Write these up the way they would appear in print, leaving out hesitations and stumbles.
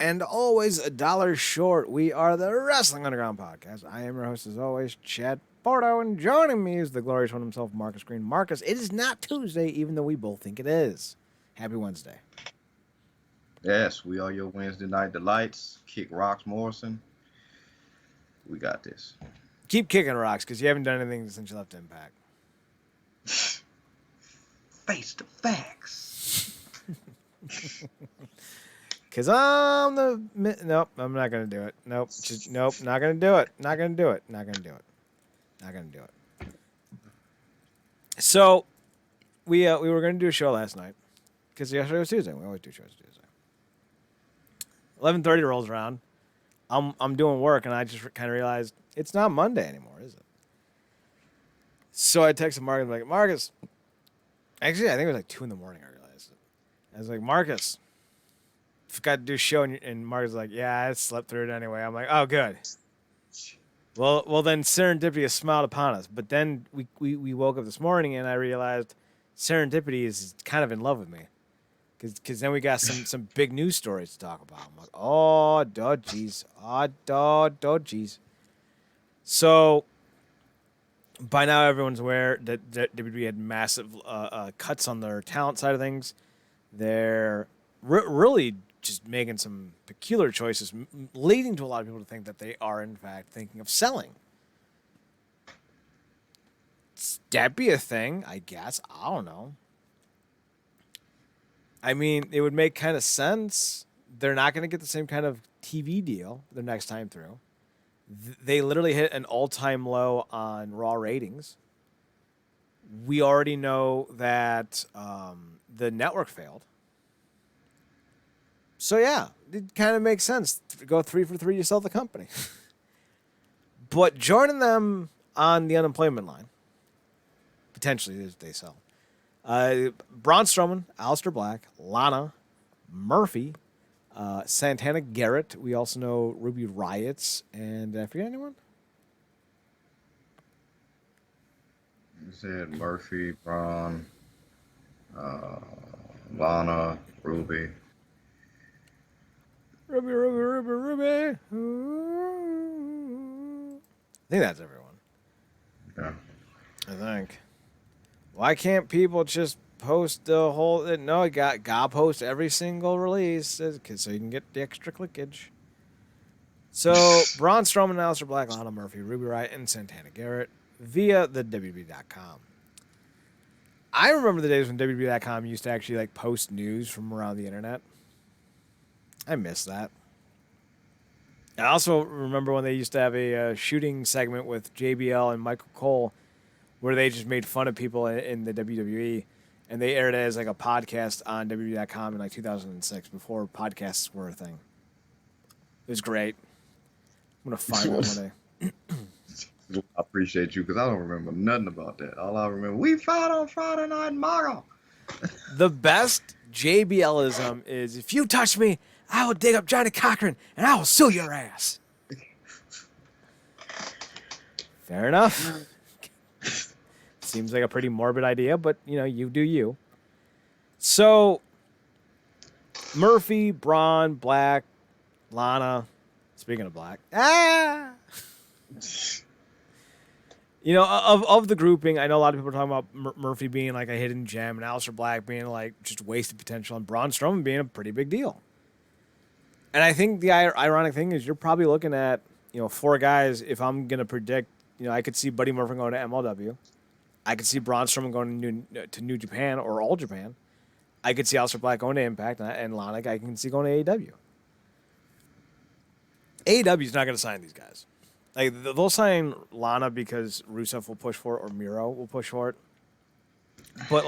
And always a dollar short. We are the Wrestling Underground Podcast. I am your host, as always, Chad Porto, and joining me is the glorious one himself, Marcus Green. Marcus, it is not Tuesday, even though we both think it is. Happy Wednesday. Yes, we are your Wednesday night delights. Kick rocks, Morrison. We got this. Keep kicking rocks, because you haven't done anything since you left Impact. Face the facts. Because I'm the... Nope, I'm not going to do it. Nope, not going to do it. Not going to do it. Not going to do it. Not going to do it. So, we were going to do a show last night, because yesterday was Tuesday. We always do shows Tuesday. 11:30 rolls around. I'm doing work, and I just kind of realized it's not Monday anymore, is it? So I texted Marcus, like, Marcus. Actually, I think it was like 2 in the morning. I realized it. I was like, Marcus, forgot to do a show, and Marcus was like, yeah, I slept through it anyway. I'm like, oh, good. Well, then serendipity has smiled upon us. But then we woke up this morning, and I realized serendipity is kind of in love with me. Because then we got some big news stories to talk about. I'm like, oh, jeez. Oh, jeez. So, by now everyone's aware that WWE had massive cuts on their talent side of things. They're really just making some peculiar choices, leading to a lot of people to think that they are, in fact, thinking of selling. That'd be a thing, I guess. I don't know. I mean, it would make kind of sense. They're not going to get the same kind of TV deal the next time through. They literally hit an all-time low on Raw ratings. We already know that the network failed. So, yeah, it kind of makes sense to go 3 for 3 to sell the company. But joining them on the unemployment line, potentially they sell. Braun Strowman, Aleister Black, Lana, Murphy, Santana Garrett. We also know Ruby Riots. And did I forget anyone? You said Murphy, Braun, Lana, Ruby. Ruby. I think that's everyone. Yeah. I think. Why can't people just post the whole... No, you got post every single release so you can get the extra clickage. So, Braun Strowman, Aleister Black, Lana Murphy, Ruby Riott, and Santana Garrett via the WWE.com. I remember the days when WWE.com used to actually post news from around the internet. I miss that. I also remember when they used to have a shooting segment with JBL and Michael Cole where they just made fun of people in the WWE, and they aired it as a podcast on WWE.com in 2006 before podcasts were a thing. It was great. I'm going to find that one day. I appreciate you because I don't remember nothing about that. All I remember, we fight on Friday Night Mural. The best JBLism is, if you touch me, I will dig up Johnny Cochran and I will sue your ass. Fair enough. Seems like a pretty morbid idea, but, you do you. So, Murphy, Braun, Black, Lana. Speaking of Black. Of the grouping, I know a lot of people are talking about Murphy being a hidden gem and Aleister Black being just wasted potential and Braun Strowman being a pretty big deal. And I think the ironic thing is you're probably looking at, 4 guys. If I'm going to predict, I could see Buddy Murphy going to MLW. I could see Braun Strowman going to New Japan or All Japan. I could see Aleister Black going to Impact, and Lana I can see going to AEW. AEW's not going to sign these guys. They'll sign Lana because Rusev will push for it or Miro will push for it. But,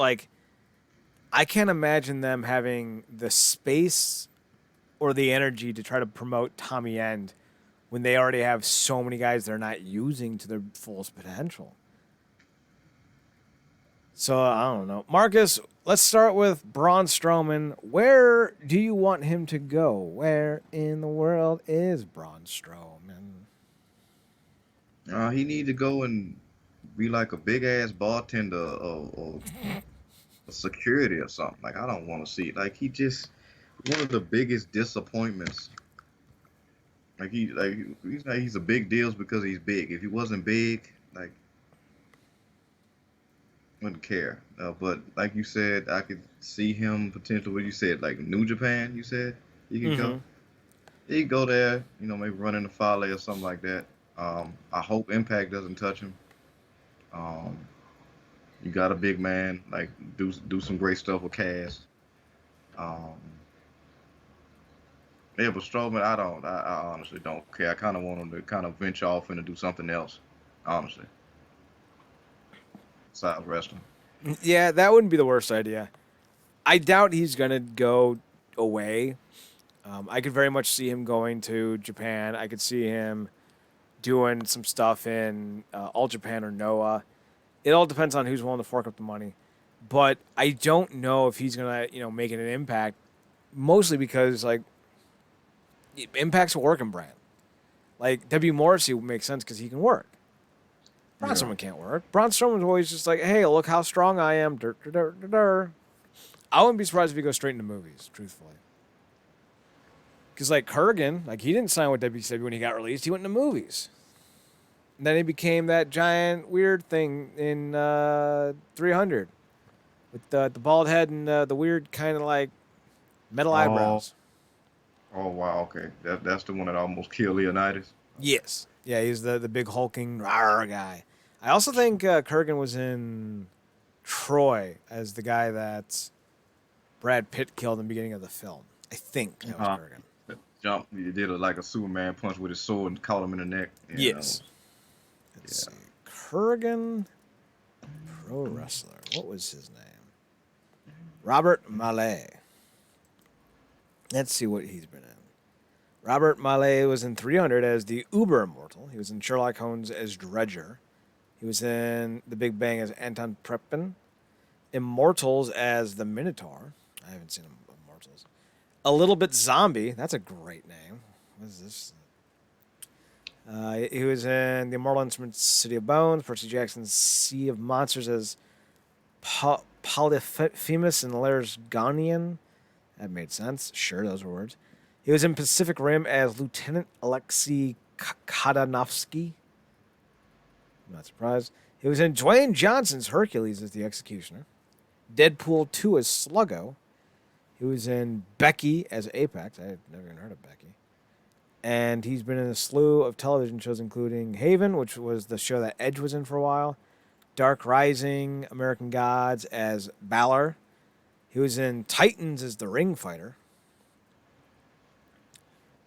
I can't imagine them having the space or the energy to try to promote Tommy End when they already have so many guys they're not using to their fullest potential. So, I don't know. Marcus, let's start with Braun Strowman. Where do you want him to go? Where in the world is Braun Strowman? He need to go and be like a big-ass bartender or security or something. I don't want to see it. He just... one of the biggest disappointments. He's a big deal because he's big. If he wasn't big, like wouldn't care. But like you said, I could see him potentially. What you said, like New Japan. You said he could go. Mm-hmm. He could go there. You know, maybe run into Fale or something like that. I hope Impact doesn't touch him. Um, you got a big man. Like do some great stuff with Cass. Um, yeah, but Strowman, I don't. I honestly don't care. I kind of want him to kind of venture off and do something else. Honestly, besides wrestling. Yeah, that wouldn't be the worst idea. I doubt he's gonna go away. I could very much see him going to Japan. I could see him doing some stuff in All Japan or Noah. It all depends on who's willing to fork up the money. But I don't know if he's gonna, make an impact. Mostly because Impact's a working brand. Like W Morrissey would make sense because he can work. Braun Yeah. Strowman can't work. Braun Strowman's always just like, hey, look how strong I am. Dur, dur, dur, dur, dur. I wouldn't be surprised if he goes straight into movies, truthfully. Because like Kurgan, like he didn't sign with WCW when he got released. He went into movies. And then he became that giant weird thing in 300 with the bald head and the weird kind of like metal Oh, eyebrows. oh wow. Okay, that's the one that almost killed Leonidas. Okay. Yes. Yeah, he's the big hulking rawr guy. I also think Kurgan was in Troy as the guy that Brad Pitt killed in the beginning of the film. I think that was Uh, Kurgan. Jump. He did like a Superman punch with his sword and caught him in the neck. Yes. Let's Yeah. see. Kurgan, pro wrestler. What was his name? Robert Mallet. Let's see what he's been in. Robert Mallet was in 300 as the Uber Immortal. He was in Sherlock Holmes as Dredger. He was in The Big Bang as Anton Prepin. Immortals as the Minotaur. I haven't seen Immortals. A Little Bit Zombie. That's a great name. What is this? He was in The Immortal Instruments, City of Bones. Percy Jackson's Sea of Monsters as Polyphemus and Lars Gonian. That made sense. Sure, those were words. He was in Pacific Rim as Lieutenant Alexei Kadanovsky. I'm not surprised. He was in Dwayne Johnson's Hercules as the Executioner. Deadpool 2 as Sluggo. He was in Becky as Apex. I had never even heard of Becky. And he's been in a slew of television shows, including Haven, which was the show that Edge was in for a while. Dark Rising, American Gods as Balor. He was in Titans as the Ring Fighter.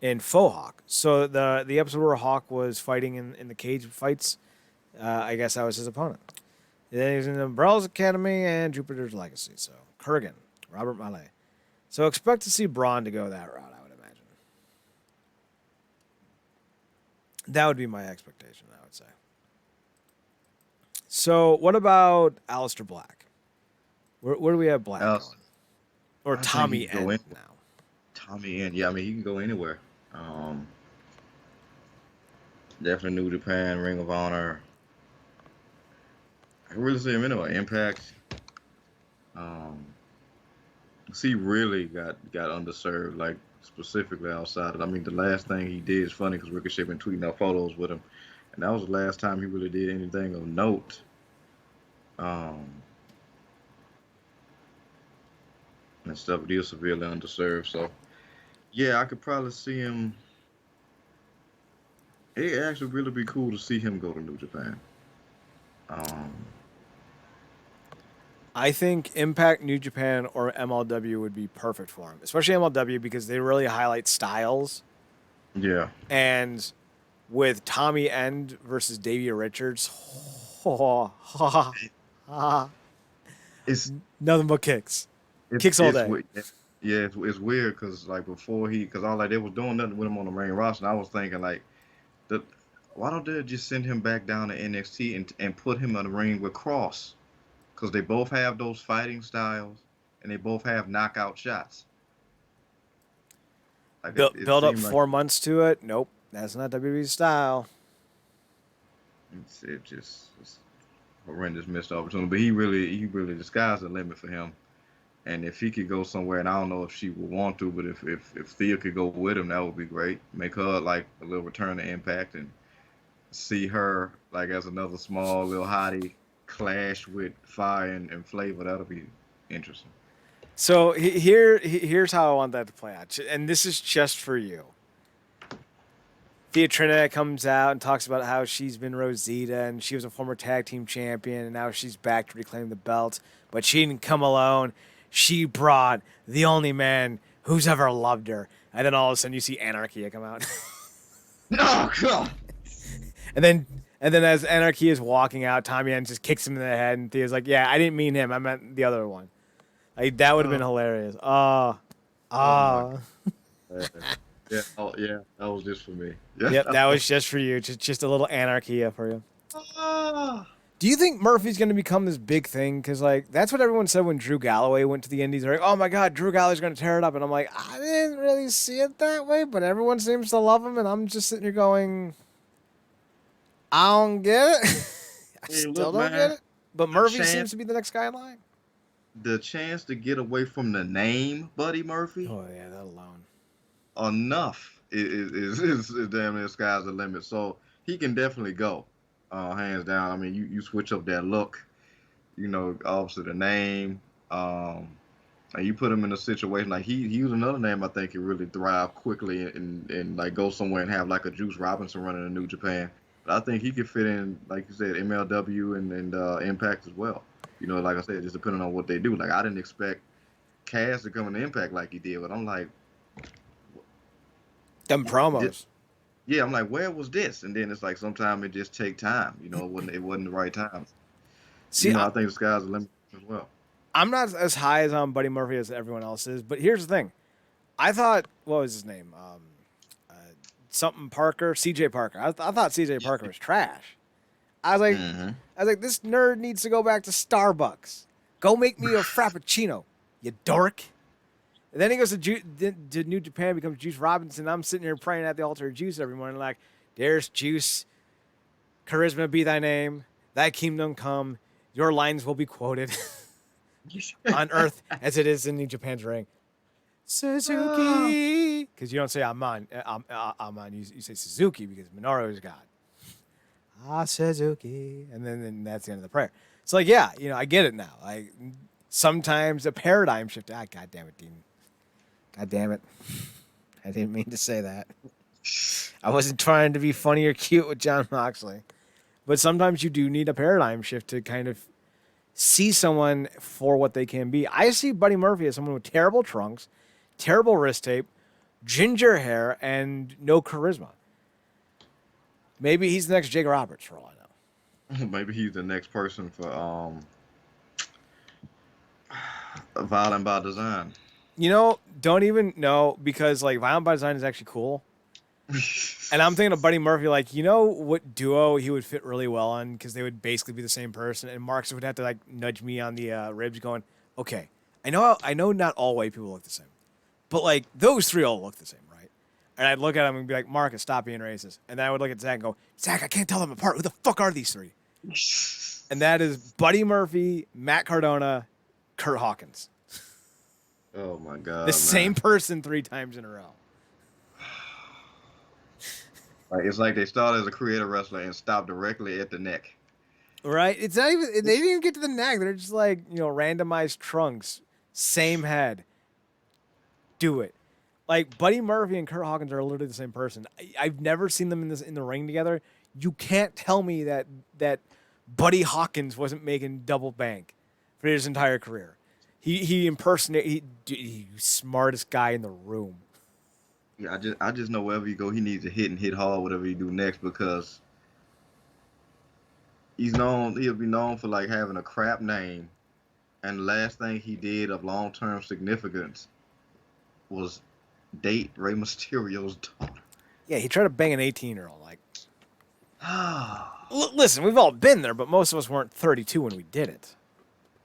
In Faux Hawk. So the episode where Hawk was fighting in the cage fights, I guess that was his opponent. And then he was in Umbrella's Academy and Jupiter's Legacy. So Kurgan, Robert Mallet. So expect to see Braun to go that route, I would imagine. That would be my expectation, I would say. So what about Aleister Black? Where do we have Black Else, going? Or I think he Tommy can go End in. now? Tommy in. Yeah, I mean he can go anywhere. Definitely New Japan, Ring of Honor. I can really see him anyway. Impact. Um, he really got underserved, like specifically outside of. I mean, the last thing he did is funny because Ricochet been tweeting out photos with him, and that was the last time he really did anything of note. Um, and stuff. He is severely underserved, so yeah, I could probably see him. It actually really be cool to see him go to New Japan. Um, I think Impact, New Japan, or MLW would be perfect for him, especially MLW because they really highlight styles. yeah, And with Tommy End versus Davey Richards, it's nothing but kicks. it's Kicks all it's day. yeah, it's weird because like before because all like they was doing nothing with him on the main roster. And I was thinking like, the, why don't they just send him back down to NXT and put him in the ring with Cross? Because they both have those fighting styles and they both have knockout shots. Like it Build up seemed like 4 months to it. Nope, that's not WWE's style. it just it's horrendous missed opportunity. But he really the sky's the limit for him. And if he could go somewhere, and I don't know if she would want to, but if Thea could go with him, that would be great. Make her like a little return to Impact, and see her like as another small little hottie clash with Fire and Flavor. That'll be interesting. So here's how I want that to play out, and this is just for you. Thea Trinidad comes out and talks about how she's been Rosita and she was a former tag team champion and now she's back to reclaim the belt. But she didn't come alone. She brought the only man who's ever loved her. And then all of a sudden you see Anarchy come out. Oh God! and then as Anarchy is walking out, Tommy End just kicks him in the head and Thea's like, "Yeah, I didn't mean him. I meant the other one." Like that would have been hilarious. Oh my. Yeah, oh yeah, that was just for me. Yeah. Yep, that was just for you. Just a little Anarchy for you. Ah. Do you think Murphy's going to become this big thing? Because, like, that's what everyone said when Drew Galloway went to the Indies. They're like, oh, my God, Drew Galloway's going to tear it up. And I'm like, I didn't really see it that way, but everyone seems to love him. And I'm just sitting here going, I don't get it. I Hey, still look, don't man, get it. But Murphy chance- seems to be the next guy in line. The chance to get away from the name Buddy Murphy, Oh, yeah, that alone. enough is damn near sky's the limit. So he can definitely go, hands down. I mean, you switch up that look, obviously the name, and you put him in a situation like he was another name I think could really thrive quickly and like go somewhere and have like a Juice Robinson running in New Japan. But I think he could fit in, like you said, MLW and Impact as well. Like I said, just depending on what they do. Like I didn't expect Cass to come into Impact like he did, but I'm like, Them promos. yeah, I'm like, where was this? And then it's like sometimes it just take time. It wasn't the right time. See, I think the sky's the limit as well. I'm not as high as on Buddy Murphy as everyone else is, but here's the thing. I thought, what was his name? Something Parker, CJ Parker. I thought CJ Parker was trash. I was like, this nerd needs to go back to Starbucks. Go make me a frappuccino, you dork. And then he goes to New Japan, becomes Juice Robinson. I'm sitting here praying at the altar of Juice every morning, like, there's Juice, charisma be thy name, thy kingdom come, your lines will be quoted on earth as it is in New Japan's ring. Suzuki, because you don't say Aman, you say Suzuki because Minoru is God. Suzuki, and then that's the end of the prayer. So like, yeah, I get it now. Like sometimes a paradigm shift. God damn it, Dean. God damn it. I didn't mean to say that. I wasn't trying to be funny or cute with John Moxley. But sometimes you do need a paradigm shift to kind of see someone for what they can be. I see Buddy Murphy as someone with terrible trunks, terrible wrist tape, ginger hair, and no charisma. Maybe he's the next Jake Roberts for all I know. Maybe he's the next person for Violent by Design. Don't even know because like Violent by Design is actually cool. And I'm thinking of Buddy Murphy, like, what duo he would fit really well on because they would basically be the same person. And Marks would have to like nudge me on the ribs going, okay, I know not all white people look the same, but like those three all look the same, right? And I'd look at him and be like, Marcus, stop being racist. And then I would look at Zach and go, Zach, I can't tell them apart. Who the fuck are these three? And that is Buddy Murphy, Matt Cardona, Kurt Hawkins. Oh my God. The same person 3 times in a row. Like, it's like they started as a creative wrestler and stopped directly at the neck. Right? It's not even, they didn't even get to the neck. They're just like, randomized trunks. Same head. Do it. Like, Buddy Murphy and Kurt Hawkins are literally the same person. I've never seen them in the ring together. You can't tell me that Buddy Hawkins wasn't making double bank for his entire career. He impersonated, he smartest guy in the room. Yeah, I just know wherever you go, he needs to hit hard, whatever you do next, because he'll be known for like having a crap name, and the last thing he did of long-term significance was date Rey Mysterio's daughter. Yeah, he tried to bang an 18-year-old. Like, listen, we've all been there, but most of us weren't 32 when we did it.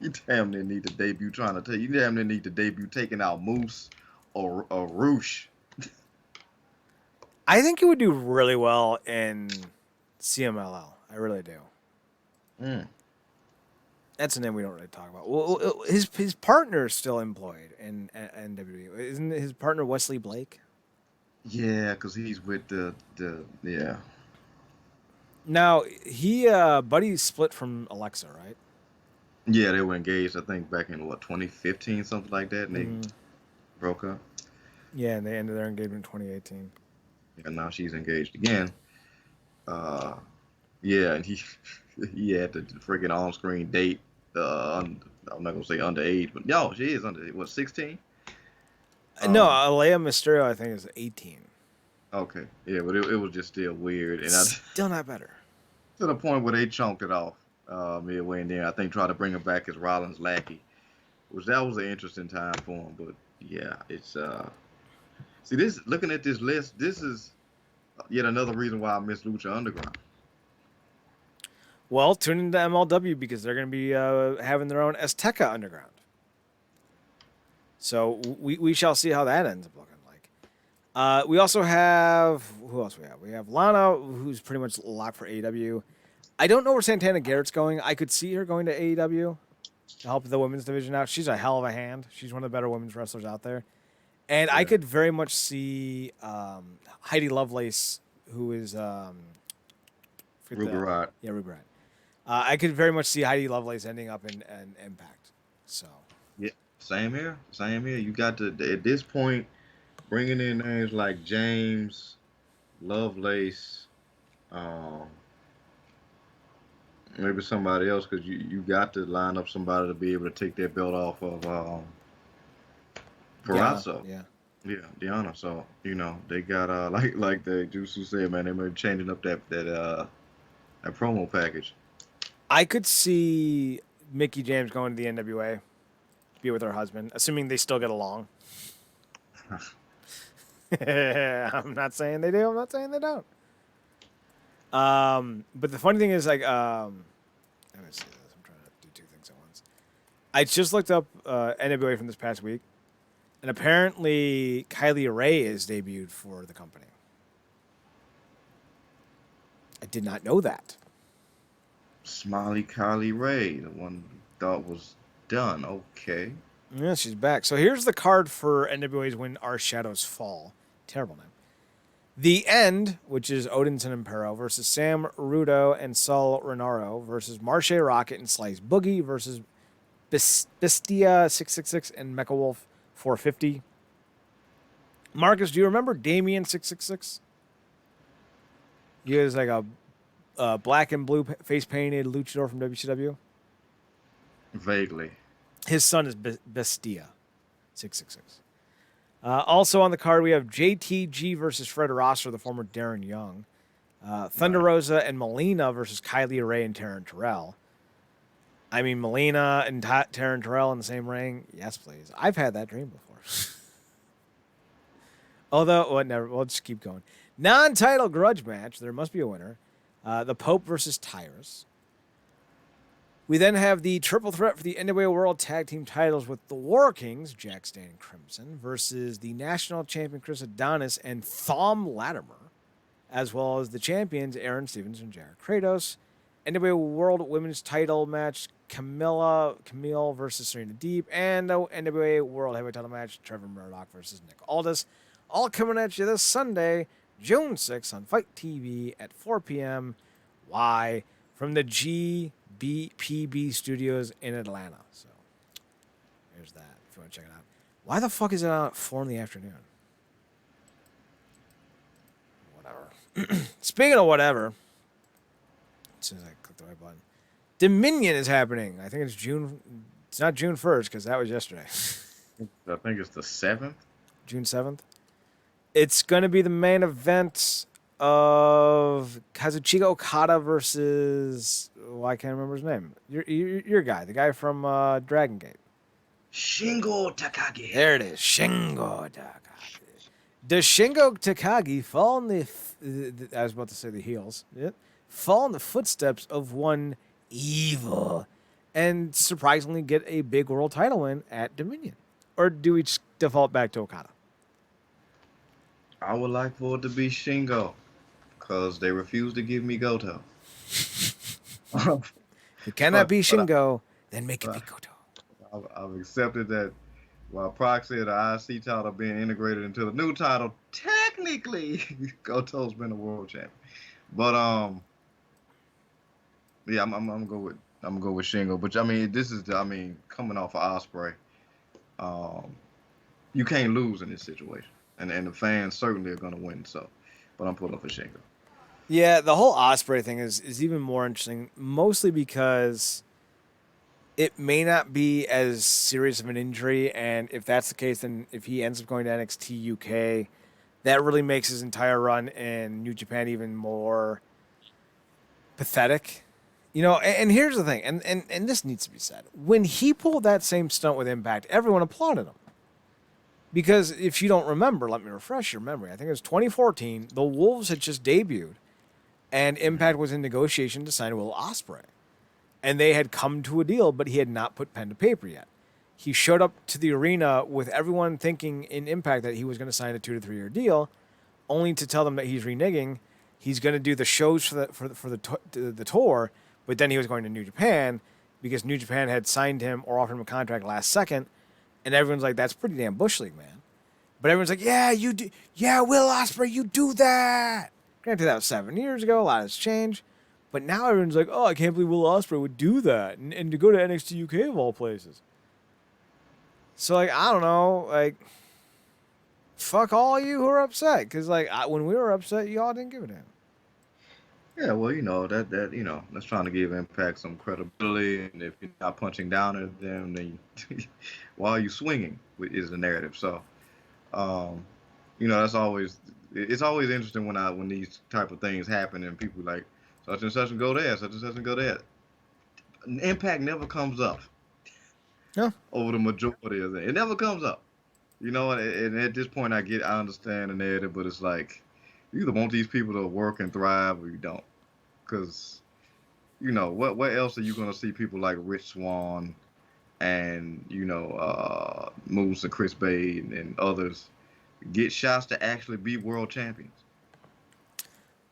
You damn near need to debut you damn near need to debut taking out Moose or Roosh. I think he would do really well in CMLL. I really do. That's a name we don't really talk about. Well, his partner is still employed in NWE. Isn't his partner Wesley Blake? Yeah, because he's with the yeah. Now Buddy split from Alexa, right? Yeah, they were engaged, I think, back in what 2015, something like that, and they broke up. Yeah, and they ended their engagement in 2018. And now she's engaged again. Uh, yeah, and he had to freaking on-screen date. I'm not gonna say underage, but no, she is under what 16. No, Alea Mysterio, I think, is 18. Okay, yeah, but it was just still weird, and Still not better. to the point where they chunked it off midway in there. I think tried to bring him back as Rollins' lackey, which that was an interesting time for him. But yeah, it's see this looking at this list, this is yet another reason why I miss Lucha Underground. Well, tune into MLW because they're going to be having their own Azteca Underground. So we shall see how that ends up looking like. We also have who else we have? We have Lana, who's pretty much locked for AEW. I don't know where Santana Garrett's going. I could see her going to AEW to help the women's division out. She's a hell of a hand. She's one of the better women's wrestlers out there. And I could very much see Heidi Lovelace, who is Ruby Riott. Yeah, Ruby Riott. I could very much see Heidi Lovelace ending up in Impact. So yeah, same here. You got to at this point bringing in names like James, Lovelace, maybe somebody else, because you got to line up somebody to be able to take that belt off of Perazzo. Yeah, Deanna. So they got like the Juicy said, man, they may be changing up that promo package. I could see Mickie James going to the NWA, to be with her husband, assuming they still get along. I'm not saying they do. I'm not saying they don't. But the funny thing is, like, let me see this. I'm trying to do two things at once. I just looked up NWA from this past week, and apparently Kylie Ray is debuted for the company. I did not know that. Smiley Kylie Ray, the one thought was done. Okay. Yeah, she's back. So here's the card for NWA's When Our Shadows Fall. Terrible name. The End, which is Odinson and Pero versus Sam Rudo and Saul Renaro versus Marshe Rocket and Slice Boogie versus Bestia 666 and Mecha Wolf 450. Marcus, do you remember Damien 666? He was like a black and blue face painted luchador from WCW. Vaguely. His son is Bestia 666. Also on the card, we have JTG versus Fred Rosser, the former Darren Young. Thunder Rosa and Melina versus Kylie Ray and Taryn Terrell. I mean, Melina and Taryn Terrell in the same ring? Yes, please. I've had that dream before. Although, whatever. We'll just keep going. Non-title grudge match. There must be a winner. The Pope versus Tyrus. We then have the triple threat for the NWA World Tag Team titles with the War Kings, Jack Stan Crimson, versus the National Champion Chris Adonis and Thom Latimer, as well as the champions Aaron Stevens and Jared Kratos. NWA World Women's Title match, Camille versus Serena Deeb, and the NWA World Heavyweight Title match, Trevor Murdoch versus Nick Aldis. All coming at you this Sunday, June 6th on Fight TV at 4 p.m. Why? From the GBPB studios in Atlanta. So, there's that if you want to check it out. Why the fuck is it out at 4 in the afternoon? Whatever. Speaking of whatever, as soon as I click the right button, Dominion is happening. I think it's June. It's not June 1st because that was yesterday. I think it's the 7th. June 7th. It's going to be the main event of Kazuchika Okada versus, well, I can't remember his name. Your guy, the guy from Dragon Gate. Shingo Takagi. There it is, Shingo Takagi. Does Shingo Takagi fall in I was about to say the heels. Yep. Fall in the footsteps of one Evil and surprisingly get a big world title win at Dominion? Or do we just default back to Okada? I would like for it to be Shingo, because they refuse to give me Goto. It cannot be Shingo. Then make it Uh, Vikoto. I've accepted that while proxy and the IC title being integrated into the new title, technically Goto's been a world champion. But yeah, I'm gonna go with Shingo. But I mean, this is I mean, coming off of Osprey, um, you can't lose in this situation, and the fans certainly are gonna win. So, but I'm pulling for Shingo. Yeah, the whole Osprey thing is even more interesting, mostly because it may not be as serious of an injury, and if that's the case, then if he ends up going to NXT UK, that really makes his entire run in New Japan even more pathetic. You know, and here's the thing, and this needs to be said. When he pulled that same stunt with Impact, everyone applauded him. Because if you don't remember, let me refresh your memory. I think it was 2014. The Wolves had just debuted, and Mhm. Impact was in negotiation to sign Will Ospreay. And they had come to a deal, but he had not put pen to paper yet. He showed up to the arena with everyone thinking in Impact that he was going to sign a 2 to 3 year deal, only to tell them that he's reneging. He's going to do the shows for the tour, but then he was going to New Japan because New Japan had signed him or offered him a contract last second, and everyone's like, "That's pretty damn bush league, man." But everyone's like, "Yeah, you do, yeah, Will Ospreay, you do that." Granted, that was 7 years ago. A lot has changed, but now everyone's like, "Oh, I can't believe Will Ospreay would do that," and to go to NXT UK of all places. So like, I don't know, like, fuck all you who are upset, because like when we were upset, y'all didn't give a damn. Yeah, well, that that's trying to give Impact some credibility, and if you're not punching down at them, then why are you swinging? Is the narrative. So, um, that's always it's always interesting when these type of things happen and people like such and such and go there, such and such and go there. Impact never comes up No, over the majority of it. It never comes up. And at this point, I understand the narrative, but it's like you either want these people to work and thrive or you don't, because what else are you gonna see people like Rich Swann and Moose and Chris Bay and others get shots to actually be world champions?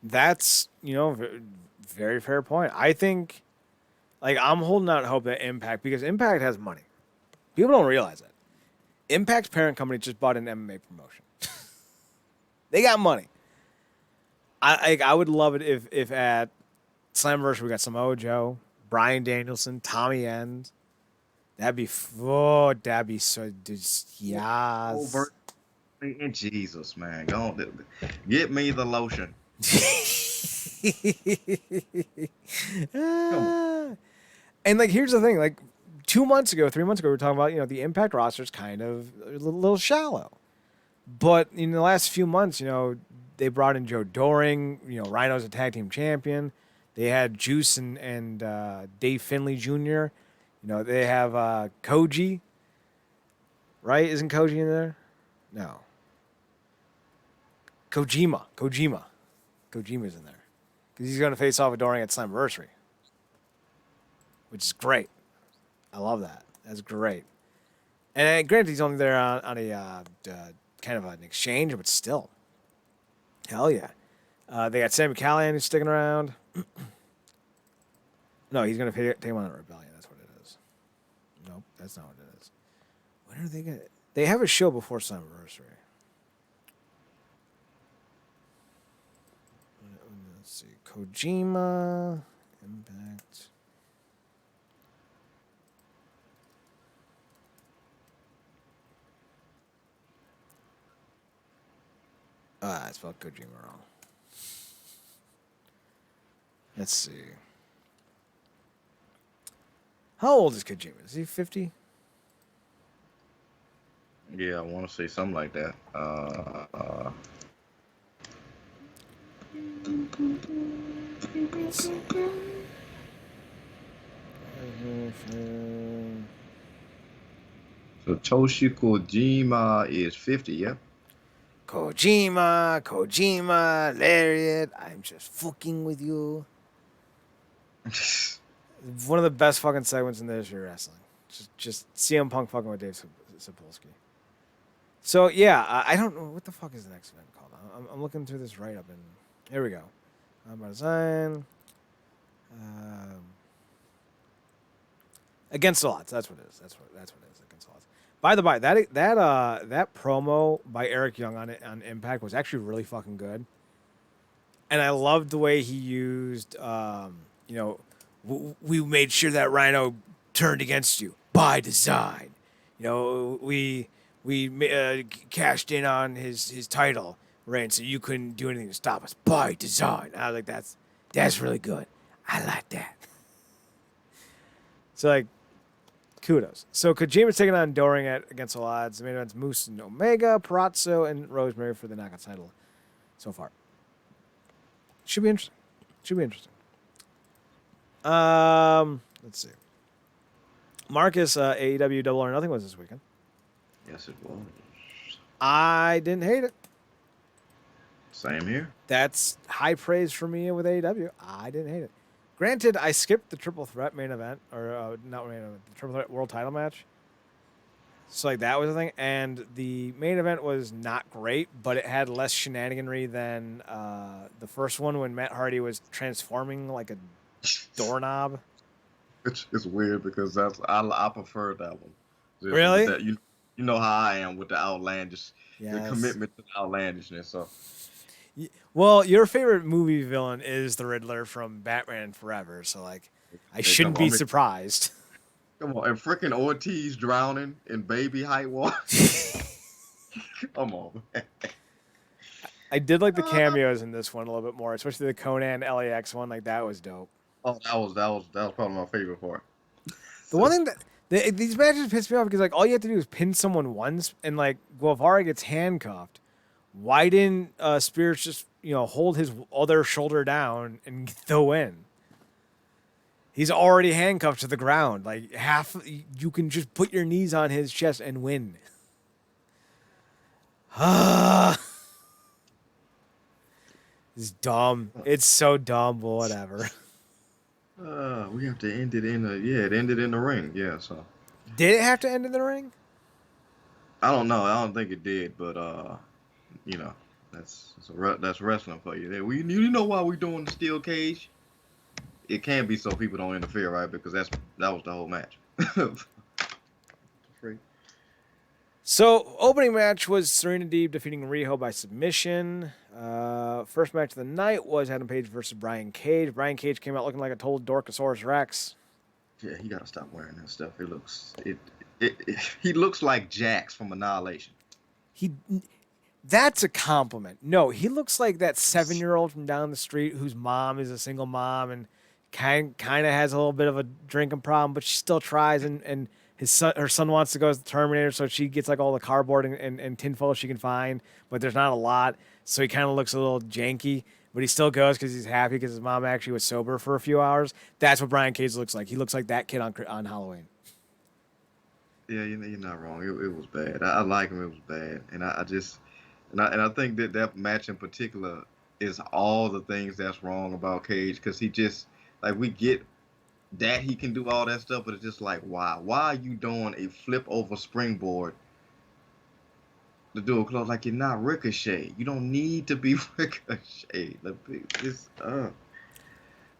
that's very fair point. I think like I'm holding out hope that Impact, because Impact has money. People don't realize it. Impact's parent company just bought an MMA promotion. They got money. I would love it if at Slammiversary we got Samoa Joe, Brian Danielson, Tommy End. That'd be so just yes. Over and Jesus, man, go on, get me the lotion. Come on. And like here's the thing, like 2 months ago, 3 months ago, we were talking about the Impact roster's kind of a little shallow. But in the last few months, they brought in Joe Doring. Rhino's a tag team champion. They had Juice and Dave Finley Jr. They have Koji. Right? Isn't Koji in there? No. Kojima's in there because he's going to face off with Doring at Slammiversary, which is great. I love that. That's great. And granted, he's only there on a kind of an exchange, but still, hell yeah. They got Sammy Callahan who's sticking around. No, he's gonna take him on a Rebellion. That's what it is. Nope, that's not what it is. When are they gonna? They have a show before Slammiversary. Let's see, Kojima, Impact. I spelled Kojima wrong. Let's see. How old is Kojima? Is he 50? Yeah, I want to say something like that. Let's see. So Toshi Kojima is 50. Yep. Kojima, Lariat. I'm just fucking with you. One of the best fucking segments in the history of wrestling. Just CM Punk fucking with Dave Sapolsky. So yeah, I don't know what the fuck is the next event called. I'm looking through this write up and here we go. I'm about to sign. Against the odds. That's what it is. That's what it is. Against the odds. By the by, that promo by Eric Young on Impact was actually really fucking good. And I loved the way he used, we made sure that Rhino turned against you by design. We cashed in on his title reign, so you couldn't do anything to stop us by design. I was like, that's really good. I like that. So like, kudos. So Kojima's taking on Doring against all odds. The main event's Moose and Omega, Parazzo, and Rosemary for the knockout title so far. Should be interesting. Let's see. Marcus, AEW Double or Nothing was this weekend. Yes, it was. I didn't hate it. Same here. That's high praise for me with AEW. I didn't hate it. Granted, I skipped the Triple Threat main event, or not main event, the Triple Threat World Title match. So like that was the thing, and the main event was not great, but it had less shenaniganry than the first one when Matt Hardy was transforming like a doorknob. It's weird because I prefer that one. Really? You know how I am with the outlandish, Yes. the commitment to the outlandishness. So. Well, your favorite movie villain is the Riddler from Batman Forever, so like I shouldn't be surprised. Come on, and freaking Ortiz drowning in baby height water. Come on, man. I did like the cameos in this one a little bit more, especially the Conan LAX one. Like that was dope. Oh, that was probably my favorite part. The one thing that these matches piss me off because like all you have to do is pin someone once, and like Guevara gets handcuffed. Why didn't Spears just hold his other shoulder down and get the win? He's already handcuffed to the ground. Like you can just put your knees on his chest and win. It's dumb. It's so dumb, but whatever. We have to end it it ended in the ring. Yeah, so. Did it have to end in the ring? I don't know. I don't think it did, but that's wrestling for you. You know why we're doing the steel cage? It can be so people don't interfere, right? Because that was the whole match. Free. So, opening match was Serena Deeb defeating Riho by submission. First match of the night was Adam Page versus Brian Cage. Brian Cage came out looking like a total Dorkosaurus Rex. Yeah, he gotta stop wearing that stuff. He looks like Jax from Annihilation. That's a compliment. No, he looks like that 7-year-old from down the street whose mom is a single mom and kind of has a little bit of a drinking problem, but she still tries. And her son wants to go as the Terminator, so she gets like all the cardboard and tinfoil she can find, but there's not a lot. So he kind of looks a little janky, but he still goes because he's happy because his mom actually was sober for a few hours. That's what Brian Cage looks like. He looks like that kid on Halloween. Yeah, you're not wrong. It was bad. I like him. It was bad, and I think that match in particular is all the things that's wrong about Cage because he just like we get that he can do all that stuff, but it's just like why are you doing a flip over springboard to do a close like you're not Ricochet? You don't need to be Ricochet.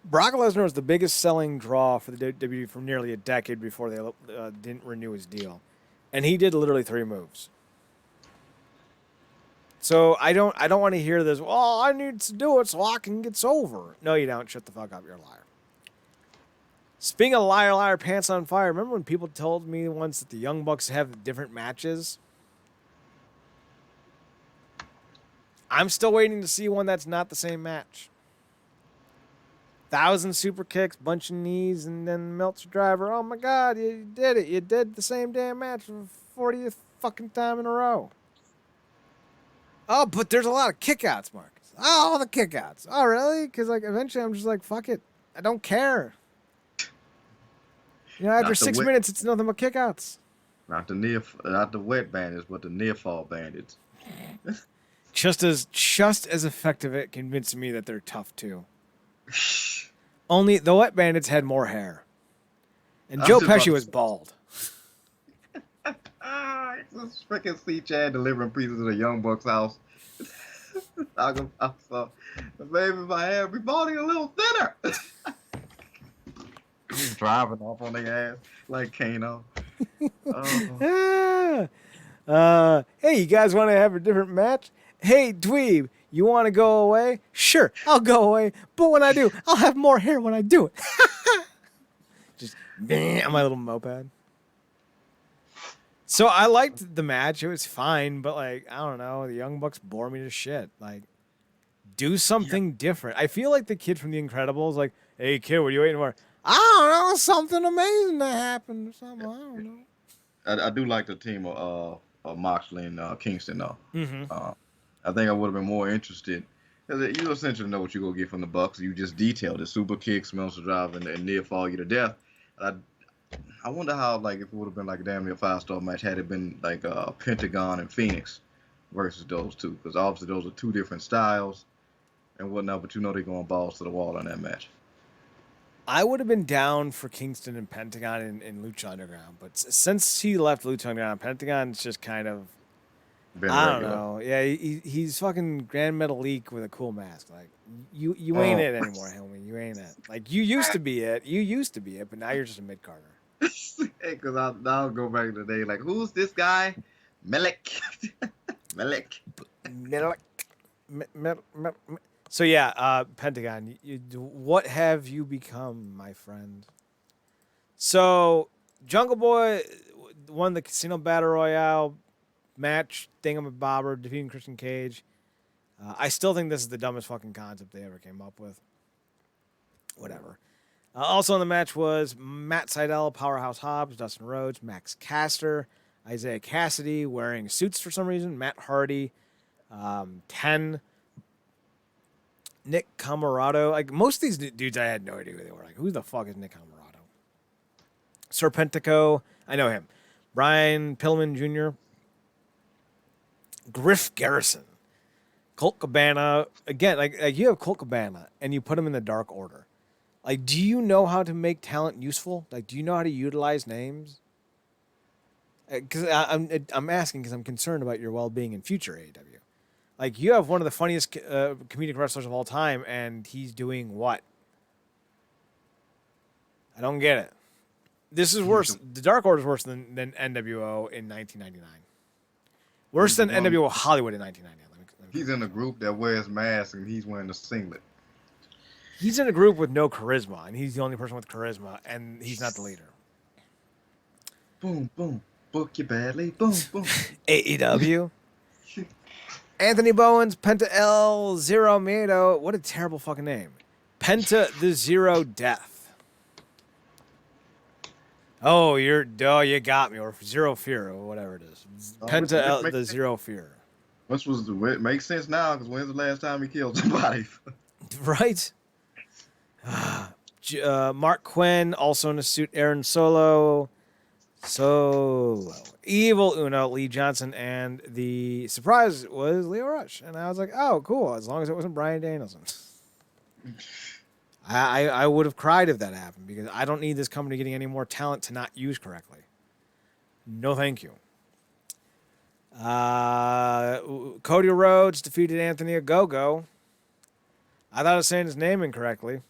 Brock Lesnar was the biggest selling draw for the WWE for nearly a decade before they didn't renew his deal, and he did literally 3 moves. So I don't want to hear this. Well, I need to do it so I can get over. No, you don't. Shut the fuck up. You're a liar. Speaking of liar, pants on fire. Remember when people told me once that the Young Bucks have different matches? I'm still waiting to see one that's not the same match. 1,000 super kicks, bunch of knees, and then Meltzer driver. Oh my God, you did it. You did the same damn match for the 40th fucking time in a row. Oh, but there's a lot of kickouts, Marcus. Oh, all the kickouts. Oh, really? Because like eventually I'm just like, fuck it. I don't care. After 6 minutes, it's nothing but kickouts. Not the wet bandits, but the near fall bandits. Just as effective at convincing me that they're tough too. Only the wet bandits had more hair, and Joe Pesci was bald. Let's freaking see Chad delivering pieces of the Young Bucks house. Talking about maybe my hair be balding a little thinner. Just driving off on their ass like Kano. Oh, Ah. Hey, you guys want to have a different match? Hey, Dweeb, you want to go away? Sure, I'll go away. But when I do, I'll have more hair when I do it. Just on my little moped. So I liked the match. It was fine, but like, I don't know. The Young Bucks bore me to shit. Like, do something different. I feel like the kid from The Incredibles, like, hey, kid, what are you waiting for? I don't know. Something amazing to happen or something. I don't know. I do like the team of Moxley and Kingston though. Mm-hmm. I think I would have been more interested. 'Cause you essentially know what you're gonna get from the Bucks. You just detailed it: super kicks, monster drive, and near fall you to death. I wonder how, like, if it would have been like a damn near 5-star match had it been like Pentagon and Phoenix versus those two, because obviously those are two different styles and whatnot. But you know they're going balls to the wall on that match. I would have been down for Kingston and Pentagon in Lucha Underground, but since he left Lucha Underground, Pentagon's just kind of, Been I don't regular. know. Yeah, he's fucking Grand Metalik with a cool mask. Like, you ain't it anymore, homie. You ain't it. Like, you used to be it. You used to be it, but now you're just a mid-carder. Because I'll go back to the day like, who's this guy? Melik. Melik. So yeah, Pentagon, what have you become, my friend? So Jungle Boy won the Casino Battle Royale match thingamabobber, defeating Christian Cage. I still think this is the dumbest fucking concept they ever came up with. Whatever. Also in the match was Matt Sydal, Powerhouse Hobbs, Dustin Rhodes, Max Caster, Isaiah Cassidy wearing suits for some reason, Matt Hardy, 10, Nick Camarado. Like, most of these dudes, I had no idea who they were. Like, who the fuck is Nick Camarado? Serpentico, I know him. Brian Pillman Jr., Griff Garrison, Colt Cabana. Again, like you have Colt Cabana and you put him in the Dark Order. Like, do you know how to make talent useful? Like, do you know how to utilize names? Because I'm asking because I'm concerned about your well-being in future AEW. Like, you have one of the funniest comedic wrestlers of all time, and he's doing what? I don't get it. This is worse. The Dark Order is worse than NWO in 1999. Worse than NWO Hollywood in 1999. He's in a group that wears masks and he's wearing a singlet. He's in a group with no charisma, and he's the only person with charisma, and he's not the leader. Boom, boom. Book you badly. Boom, boom. AEW. Anthony Bowens, Penta El Zero Miedo. What a terrible fucking name. Penta the Zero Death. Oh, you got me. Or Zero Fear, or whatever it is. Penta El the Zero Fear. Which makes sense now, because when's the last time he killed somebody? Right? Mark Quinn, also in a suit. Aaron Solo. Evil Uno, Lee Johnson, and the surprise was Leo Rush. And I was like, oh, cool. As long as it wasn't Bryan Danielson. I would have cried if that happened, because I don't need this company getting any more talent to not use correctly. No, thank you. Cody Rhodes defeated Anthony Ogogo. I thought I was saying his name incorrectly.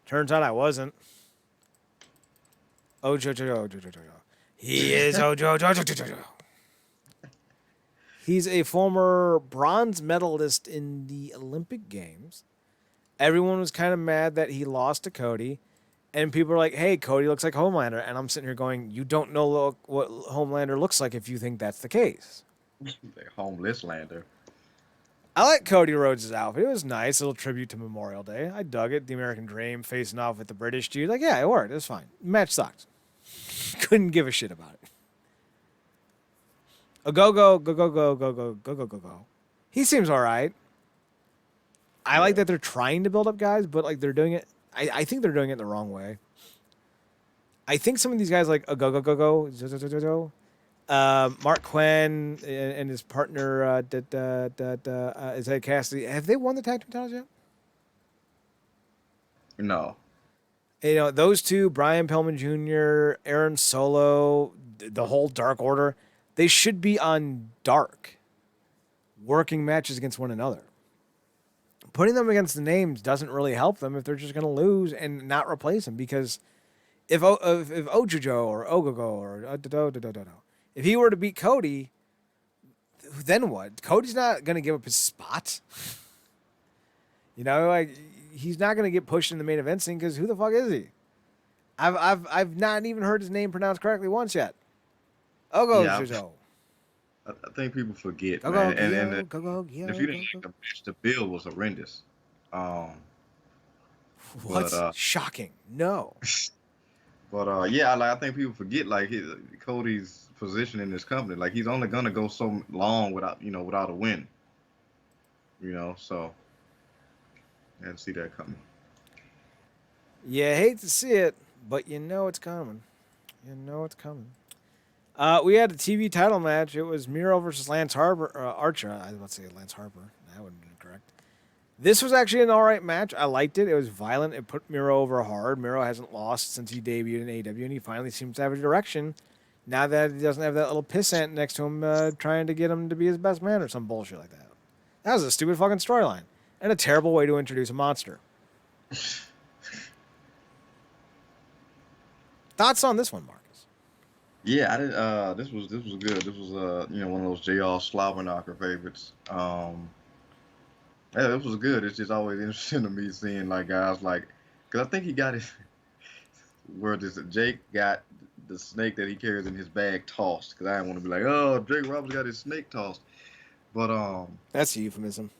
Turns out I wasn't. Ojo. He is Ojo. He's a former bronze medalist in the Olympic Games. Everyone was kind of mad that he lost to Cody. And people are like, hey, Cody looks like Homelander. And I'm sitting here going, you don't know what Homelander looks like if you think that's the case. Homeless lander. I like Cody Rhodes' outfit. It was nice. A little tribute to Memorial Day. I dug it. The American Dream facing off with the British dude. Like, yeah, it worked. It was fine. Match sucked. Couldn't give a shit about it. Go. He seems all right. I like that they're trying to build up guys, but like they're doing it. I think they're doing it the wrong way. I think some of these guys like go. Mark Quinn and his partner Isaiah Cassidy. Have they won the tag team titles yet? No. You know, those two, Brian Pillman Jr., Aaron Solo, the whole Dark Order, they should be on Dark, working matches against one another. Putting them against the names doesn't really help them if they're just going to lose and not replace them, because if Ojojo or Ogogo or if he were to beat Cody, then what? Cody's not gonna give up his spot. You know, like he's not gonna get pushed in the main event scene because who the fuck is he? I've not even heard his name pronounced correctly once yet. Yeah, Ogojo. I think people forget, Go man. go And Gio, go go Gio, if you go didn't go. like the match, the build was horrendous. Um, but What's shocking? No. yeah, like I think people forget like Cody's position in this company. Like he's only gonna go so long without a win. So I didn't see that coming. You hate to see it, but you know it's coming. You know it's coming. We had a TV title match. It was Mural versus Lance Archer. I was about to say Lance Harper. That wouldn't be correct. This was actually an all right match. I liked it. It was violent. It put Miro over hard. Miro hasn't lost since he debuted in AEW, and he finally seems to have a direction now that he doesn't have that little pissant next to him trying to get him to be his best man or some bullshit like that. That was a stupid fucking storyline and a terrible way to introduce a monster. Thoughts on this one, Marcus? Yeah, I did. This was good. This was one of those JR Slobberknocker favorites. Yeah, this was good. It's just always interesting to me seeing like guys like, cause I think he got it. Where this Jake got the snake that he carries in his bag tossed. Cause I didn't want to be like, oh, Jake Roberts got his snake tossed. But That's a euphemism.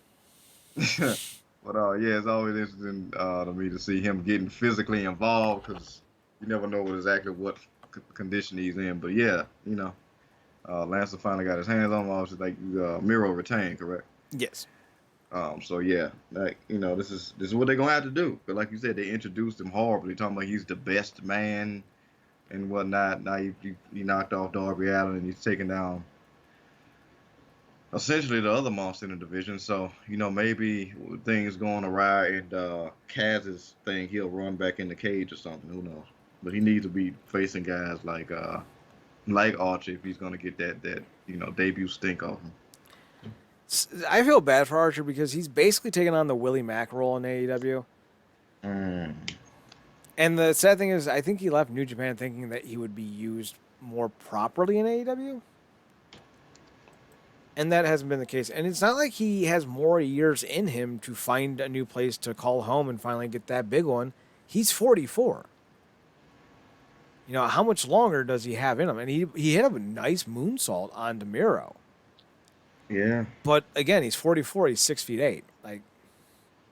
yeah, it's always interesting to me to see him getting physically involved because you never know exactly what condition he's in. But yeah, Lancer finally got his hands on him. Obviously, like Miro retained, correct? Yes. So yeah, like this is what they're gonna have to do. But like you said, they introduced him horribly, talking about he's the best man and whatnot. Now he knocked off Darby Allin and he's taking down essentially the other monster in the division. So maybe things going awry and Kaz's thing, he'll run back in the cage or something. Who knows? But he needs to be facing guys like Archie if he's gonna get that debut stink off him. I feel bad for Archer because he's basically taken on the Willie Mack role in AEW. Mm. And the sad thing is, I think he left New Japan thinking that he would be used more properly in AEW. And that hasn't been the case. And it's not like he has more years in him to find a new place to call home and finally get that big one. He's 44. How much longer does he have in him? And he hit a nice moonsault on Miro. Yeah. But again, he's 44. He's 6'8". Like,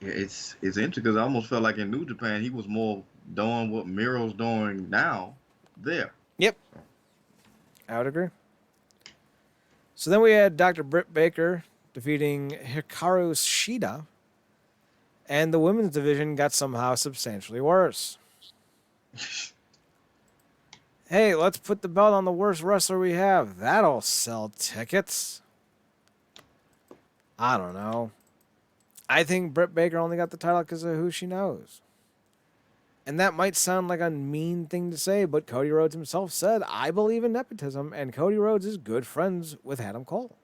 yeah, it's interesting because I almost felt like in New Japan he was more doing what Miro's doing now there. Yep. I would agree. So then we had Dr. Britt Baker defeating Hikaru Shida, and the women's division got somehow substantially worse. Hey, let's put the belt on the worst wrestler we have. That'll sell tickets. I don't know. I think Britt Baker only got the title because of who she knows. And that might sound like a mean thing to say, but Cody Rhodes himself said, I believe in nepotism, and Cody Rhodes is good friends with Adam Cole.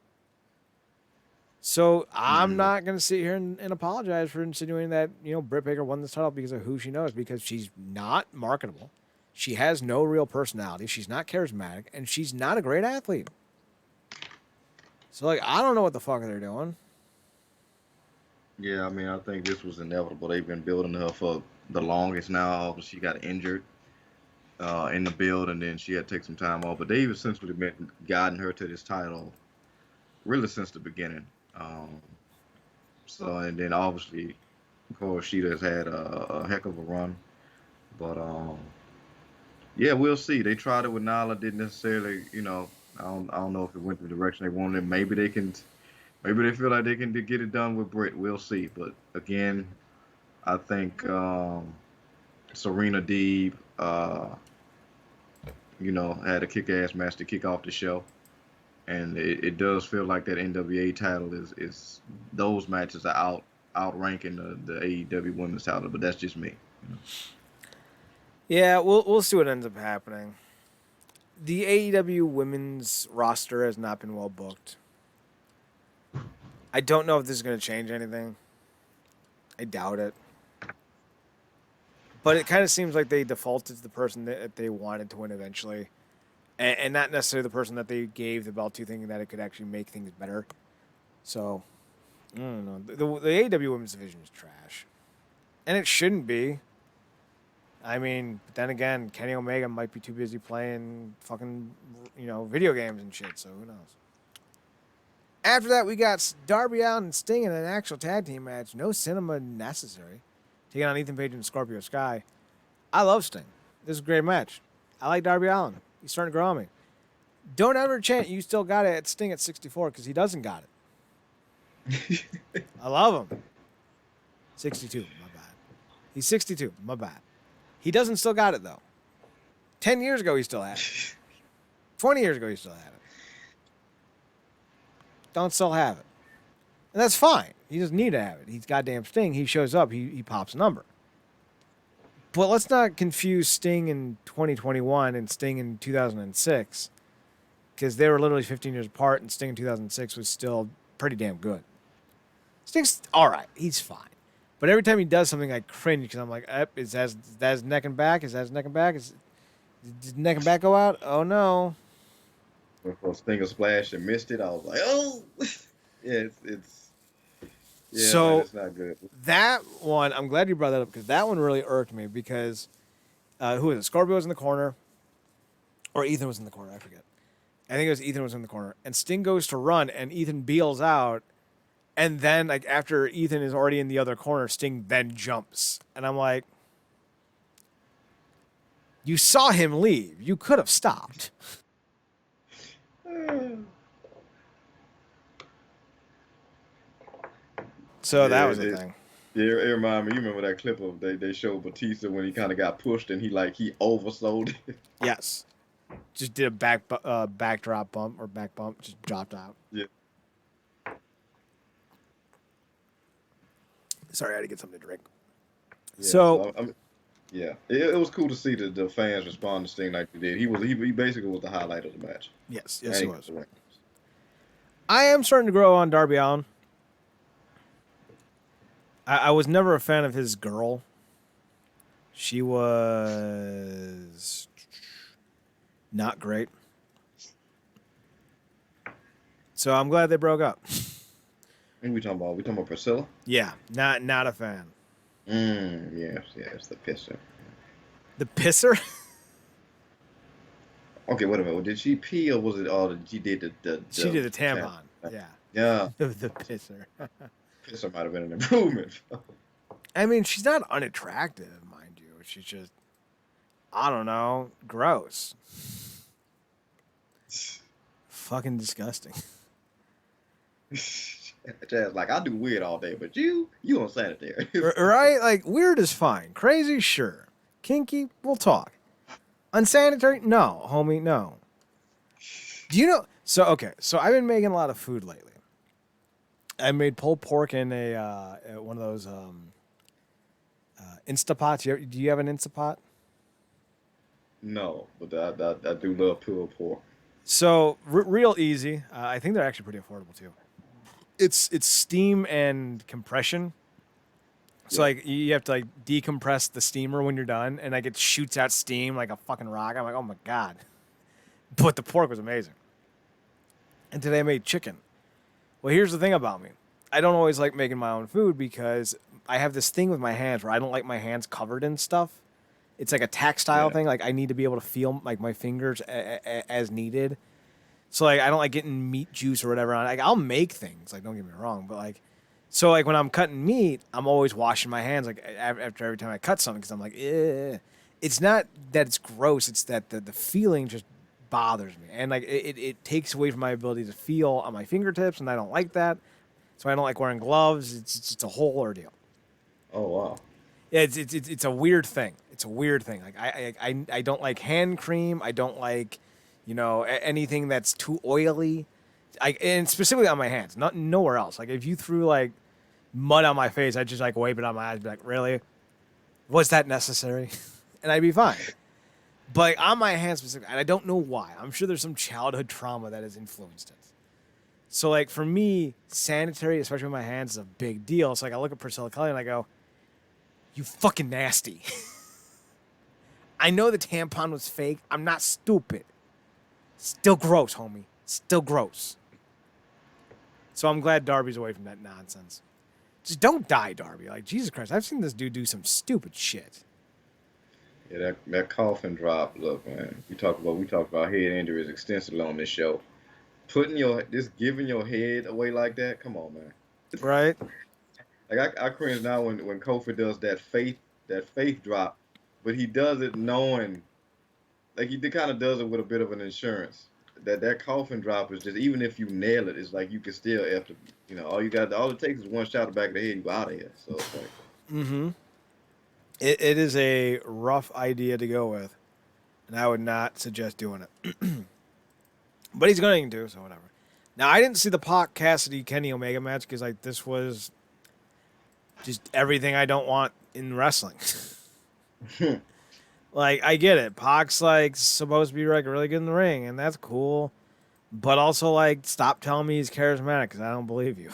So I'm not going to sit here and apologize for insinuating that, Britt Baker won this title because of who she knows, because she's not marketable. She has no real personality. She's not charismatic, and she's not a great athlete. So, I don't know what the fuck they're doing. Yeah, I mean, I think this was inevitable. They've been building her for the longest now. She got injured in the build, and then she had to take some time off. But they've essentially been guiding her to this title really since the beginning. And then obviously, of course, Shida has had a heck of a run. But, yeah, we'll see. They tried it with Nala, didn't necessarily, I don't know if it went the direction they wanted. Maybe they feel like they can get it done with Britt. We'll see. But again, I think Serena Deeb, had a kick-ass match to kick off the show, and it does feel like that NWA title is those matches are outranking the AEW Women's title. But that's just me. Yeah, we'll see what ends up happening. The AEW women's roster has not been well booked. I don't know if this is going to change anything. I doubt it. But it kind of seems like they defaulted to the person that they wanted to win eventually, and not necessarily the person that they gave the belt to, thinking that it could actually make things better. So, I don't know. The AEW Women's Division is trash. And it shouldn't be. I mean, but then again, Kenny Omega might be too busy playing fucking, video games and shit, so who knows. After that, we got Darby Allin and Sting in an actual tag team match. No cinema necessary. Taking on Ethan Page and Scorpio Sky. I love Sting. This is a great match. I like Darby Allin. He's starting to grow on me. Don't ever chant you still got it at Sting at 64 because he doesn't got it. I love him. 62, my bad. He's 62, my bad. He doesn't still got it, though. 10 years ago, he still had it. 20 years ago, he still had it. Don't still have it. And that's fine. He doesn't need to have it. He's goddamn Sting. He shows up. He pops a number. But let's not confuse Sting in 2021 and Sting in 2006, because they were literally 15 years apart, and Sting in 2006 was still pretty damn good. Sting's all right. He's fine. But every time he does something, I cringe because I'm like, is that his neck and back? Is that his neck and back? Did his neck and back go out? Oh, no. Before Stinger splashed and missed it, I was like, oh! Yeah, so man, it's not good. That one, I'm glad you brought that up because that one really irked me because, who was it? Scorpio was in the corner, or Ethan was in the corner, I forget. I think it was Ethan was in the corner. And Sting goes to run, and Ethan bails out. And then, like, after Ethan is already in the other corner, Sting then jumps. And I'm like, you saw him leave. You could have stopped. So that was the thing. Yeah, it reminded me. You remember that clip of they showed Batista when he kind of got pushed and he oversold it? Yes. Just did a backdrop bump or back bump. Just dropped out. Yeah. Sorry, I had to get something to drink. Yeah, so yeah, it was cool to see the fans respond to Sting like they did. He basically was the highlight of the match. Yes, he was. I am starting to grow on Darby Allin. I was never a fan of his girl. She was not great. So I'm glad they broke up. Who we talking about Priscilla? Yeah, not a fan. Yes, the pisser. The pisser? Okay, wait a minute. Did she pee or was it all she did the she did the tampon. Yeah. Yeah. The pisser. Pisser might have been an improvement. I mean, she's not unattractive, mind you. She's just, I don't know, gross. Fucking disgusting. Jazz, like, I do weird all day, but you unsanitary. Right? Like, weird is fine. Crazy, sure. Kinky, we'll talk. Unsanitary? No, homie, no. Do you know? So I've been making a lot of food lately. I made pulled pork in one of those Instapots. Do you have an Instapot? No, but I do love pulled pork. So real easy. I think they're actually pretty affordable too. It's steam and compression. So like you have to like decompress the steamer when you're done, and like it shoots out steam like a fucking rock. I'm like, oh my god. But the pork was amazing. And today I made chicken. Well, here's the thing about me. I don't always like making my own food because I have this thing with my hands where I don't like my hands covered in stuff. It's like a tactile thing. Like I need to be able to feel like my fingers as needed. So like I don't like getting meat juice or whatever on. Like I'll make things. Like don't get me wrong, but like so like when I'm cutting meat, I'm always washing my hands like after every time I cut something because I'm like, eh. It's not that it's gross. It's that the feeling just bothers me, and like it takes away from my ability to feel on my fingertips, and I don't like that. So I don't like wearing gloves. It's a whole ordeal. Oh wow. Yeah, it's a weird thing. It's a weird thing. Like I don't like hand cream. I don't like, anything that's too oily. And specifically on my hands, not nowhere else. Like if you threw like mud on my face, I'd just like wipe it on my eyes, and be like, really? Was that necessary? And I'd be fine. But on my hands specifically, and I don't know why. I'm sure there's some childhood trauma that has influenced it. So like for me, sanitary, especially with my hands, is a big deal. So like I look at Priscilla Kelly and I go, you fucking nasty. I know the tampon was fake. I'm not stupid. Still gross, homie. Still gross. So I'm glad Darby's away from that nonsense. Just don't die, Darby. Like, Jesus Christ, I've seen this dude do some stupid shit. Yeah, that coffin drop. Look, man. We talked about head injuries extensively on this show. Giving your head away like that. Come on, man. Right? Like I cringe now when Kofi does that faith drop, but he does it knowing like he kind of does it with a bit of an insurance. That coffin drop is just even if you nail it, it's like you can still after all it takes is one shot to the back of the head, you out of here. So it's like Mm-hmm. It is a rough idea to go with, and I would not suggest doing it. But he's going to, so whatever. Now, I didn't see the Pac Cassidy Kenny Omega match because like this was just everything I don't want in wrestling. Like, I get it. Pac's like supposed to be like really good in the ring, and that's cool. But also, like, stop telling me he's charismatic because I don't believe you.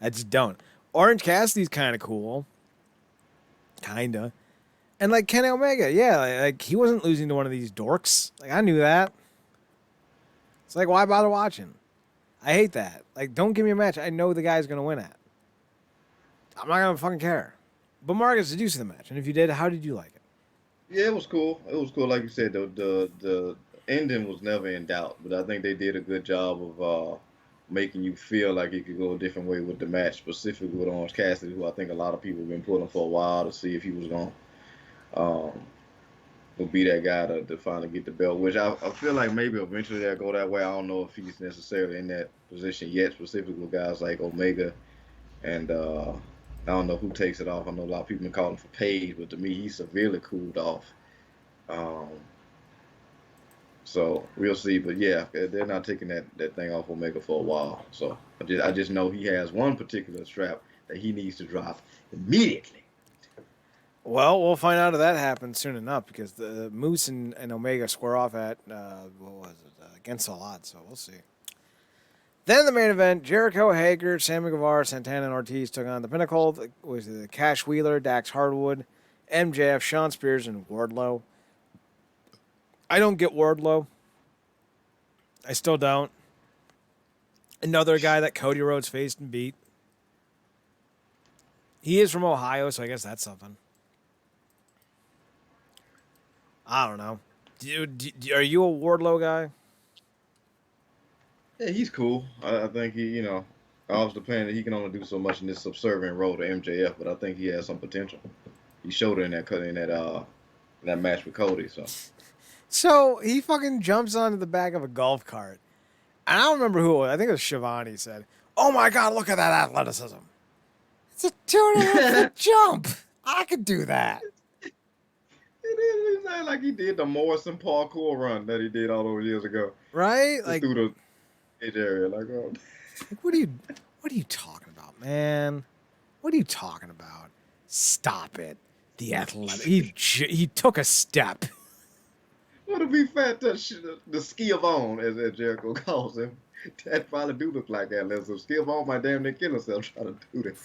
I just don't. Orange Cassidy's kind of cool. Kinda. And like Kenny Omega, yeah, like he wasn't losing to one of these dorks. Like I knew that. It's like why bother watching? I hate that. Like don't give me a match I know the guy's gonna win at. I'm not gonna fucking care. But Marcus, did you see the match? And if you did, how did you like it? yeah, it was cool. It was cool, like you said. The ending was never in doubt, but I think they did a good job of making you feel like it could go a different way with the match, specifically with Orange Cassidy, who I think a lot of people have been pulling for a while to see if he was going um, to be that guy to finally get the belt. Which I feel like maybe eventually they'll go that way. I don't know if he's necessarily in that position yet, specifically with guys like Omega and I don't know who takes it off. I know a lot of people been calling for Paige, but to me, he severely cooled off. Um, so we'll see. But yeah, they're not taking that thing off Omega for a while. So I just know he has one particular strap that he needs to drop immediately. Well, we'll find out if that happens soon enough because the Moose and Omega square off at what was it against all odds. So we'll see. Then the main event: Jericho, Hager, Sammy Guevara, Santana, and Ortiz took on the Pinnacle. Was the Cash Wheeler, Dax Hardwood, MJF, Sean Spears, and Wardlow. I don't get Wardlow. I still don't. Another guy that Cody Rhodes faced and beat. He is from Ohio, so I guess that's something. I don't know. Are you a Wardlow guy? Yeah, he's cool. I think obviously playing that he can only do so much in this subservient role to MJF, but I think he has some potential. He showed it in that match with Cody. So So he fucking jumps onto the back of a golf cart. And I don't remember who it was. I think it was Shivani said, "Oh my God, look at that athleticism. It's a 2.5 foot jump. I could do that." it is like he did the Morrison parkour run that he did all those years ago, Right? just Like, through the edge area. Like, oh. what are you talking about, man? What are you talking about? Stop it. The athletic. He took a step. Well, to be fair, the skill on, as Jericho calls him, that probably do look like that. So skill on might damn near kill himself trying to do that.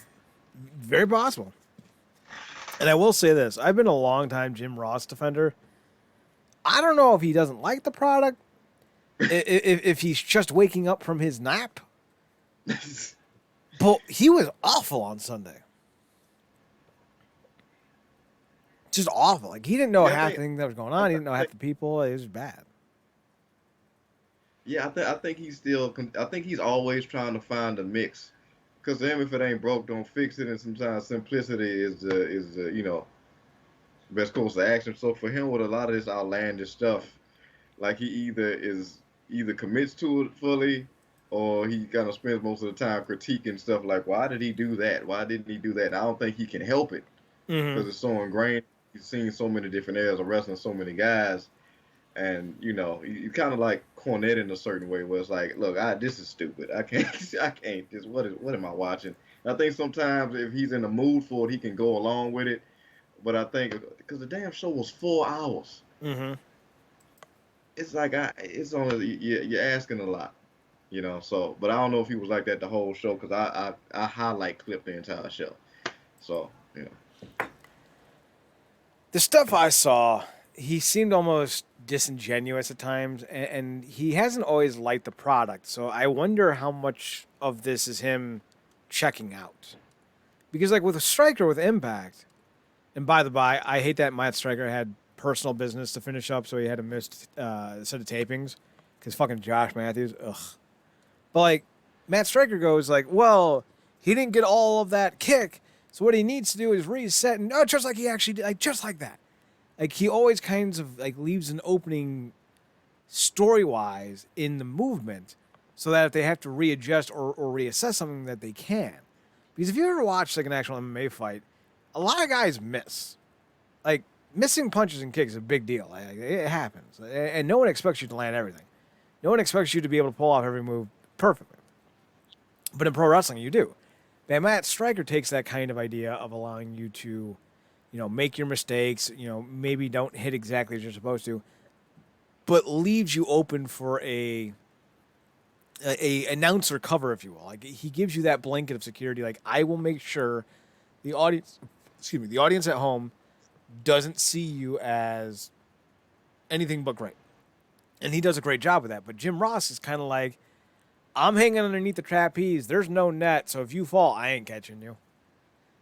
Very possible. And I will say this: I've been a long time Jim Ross defender. I don't know if he doesn't like the product, if he's just waking up from his nap. But he was awful on Sunday. Just awful. Like he didn't know half the thing that was going on. He didn't know half the people. It was bad. Yeah, I think he's still. I think he's always trying to find a mix. Because to him, if it ain't broke, don't fix it. And sometimes simplicity is best course of action. So for him, with a lot of this outlandish stuff, like he either commits to it fully, or he kind of spends most of the time critiquing stuff like, why did he do that? Why didn't he do that? And I don't think he can help it Mm-hmm. because it's so ingrained. He's seen so many different eras of wrestling, so many guys, and you kind of like Cornette in a certain way, where it's like, look, this is stupid. I can't, I can't. What am I watching? And I think sometimes if he's in the mood for it, he can go along with it. But I think because the damn show was 4 hours, Mm-hmm. it's like it's only you're asking a lot, So, but I don't know if he was like that the whole show because I highlight clip the entire show, so. The stuff I saw, he seemed almost disingenuous at times, and he hasn't always liked the product. So I wonder how much of this is him checking out. Because like with a striker with Impact, and by the by, I hate that Matt Striker had personal business to finish up, so he had to miss a set of tapings. Because fucking Josh Matthews, ugh. But like, Matt Striker goes like, well, he didn't get all of that kick, so what he needs to do is reset, and just like he actually did, like just like that. Like he always kinds of like leaves an opening story wise in the movement, so that if they have to readjust or reassess something that they can. Because if you ever watch like an actual MMA fight, a lot of guys miss. Like missing punches and kicks is a big deal. Like, it happens, and no one expects you to land everything. No one expects you to be able to pull off every move perfectly. But in pro wrestling, you do. And Matt Striker takes that kind of idea of allowing you to, make your mistakes. Maybe don't hit exactly as you're supposed to, but leaves you open for a announcer cover, if you will. Like he gives you that blanket of security. Like I will make sure the audience at home doesn't see you as anything but great. And he does a great job with that. But Jim Ross is kind of like, I'm hanging underneath the trapeze. There's no net, so if you fall, I ain't catching you.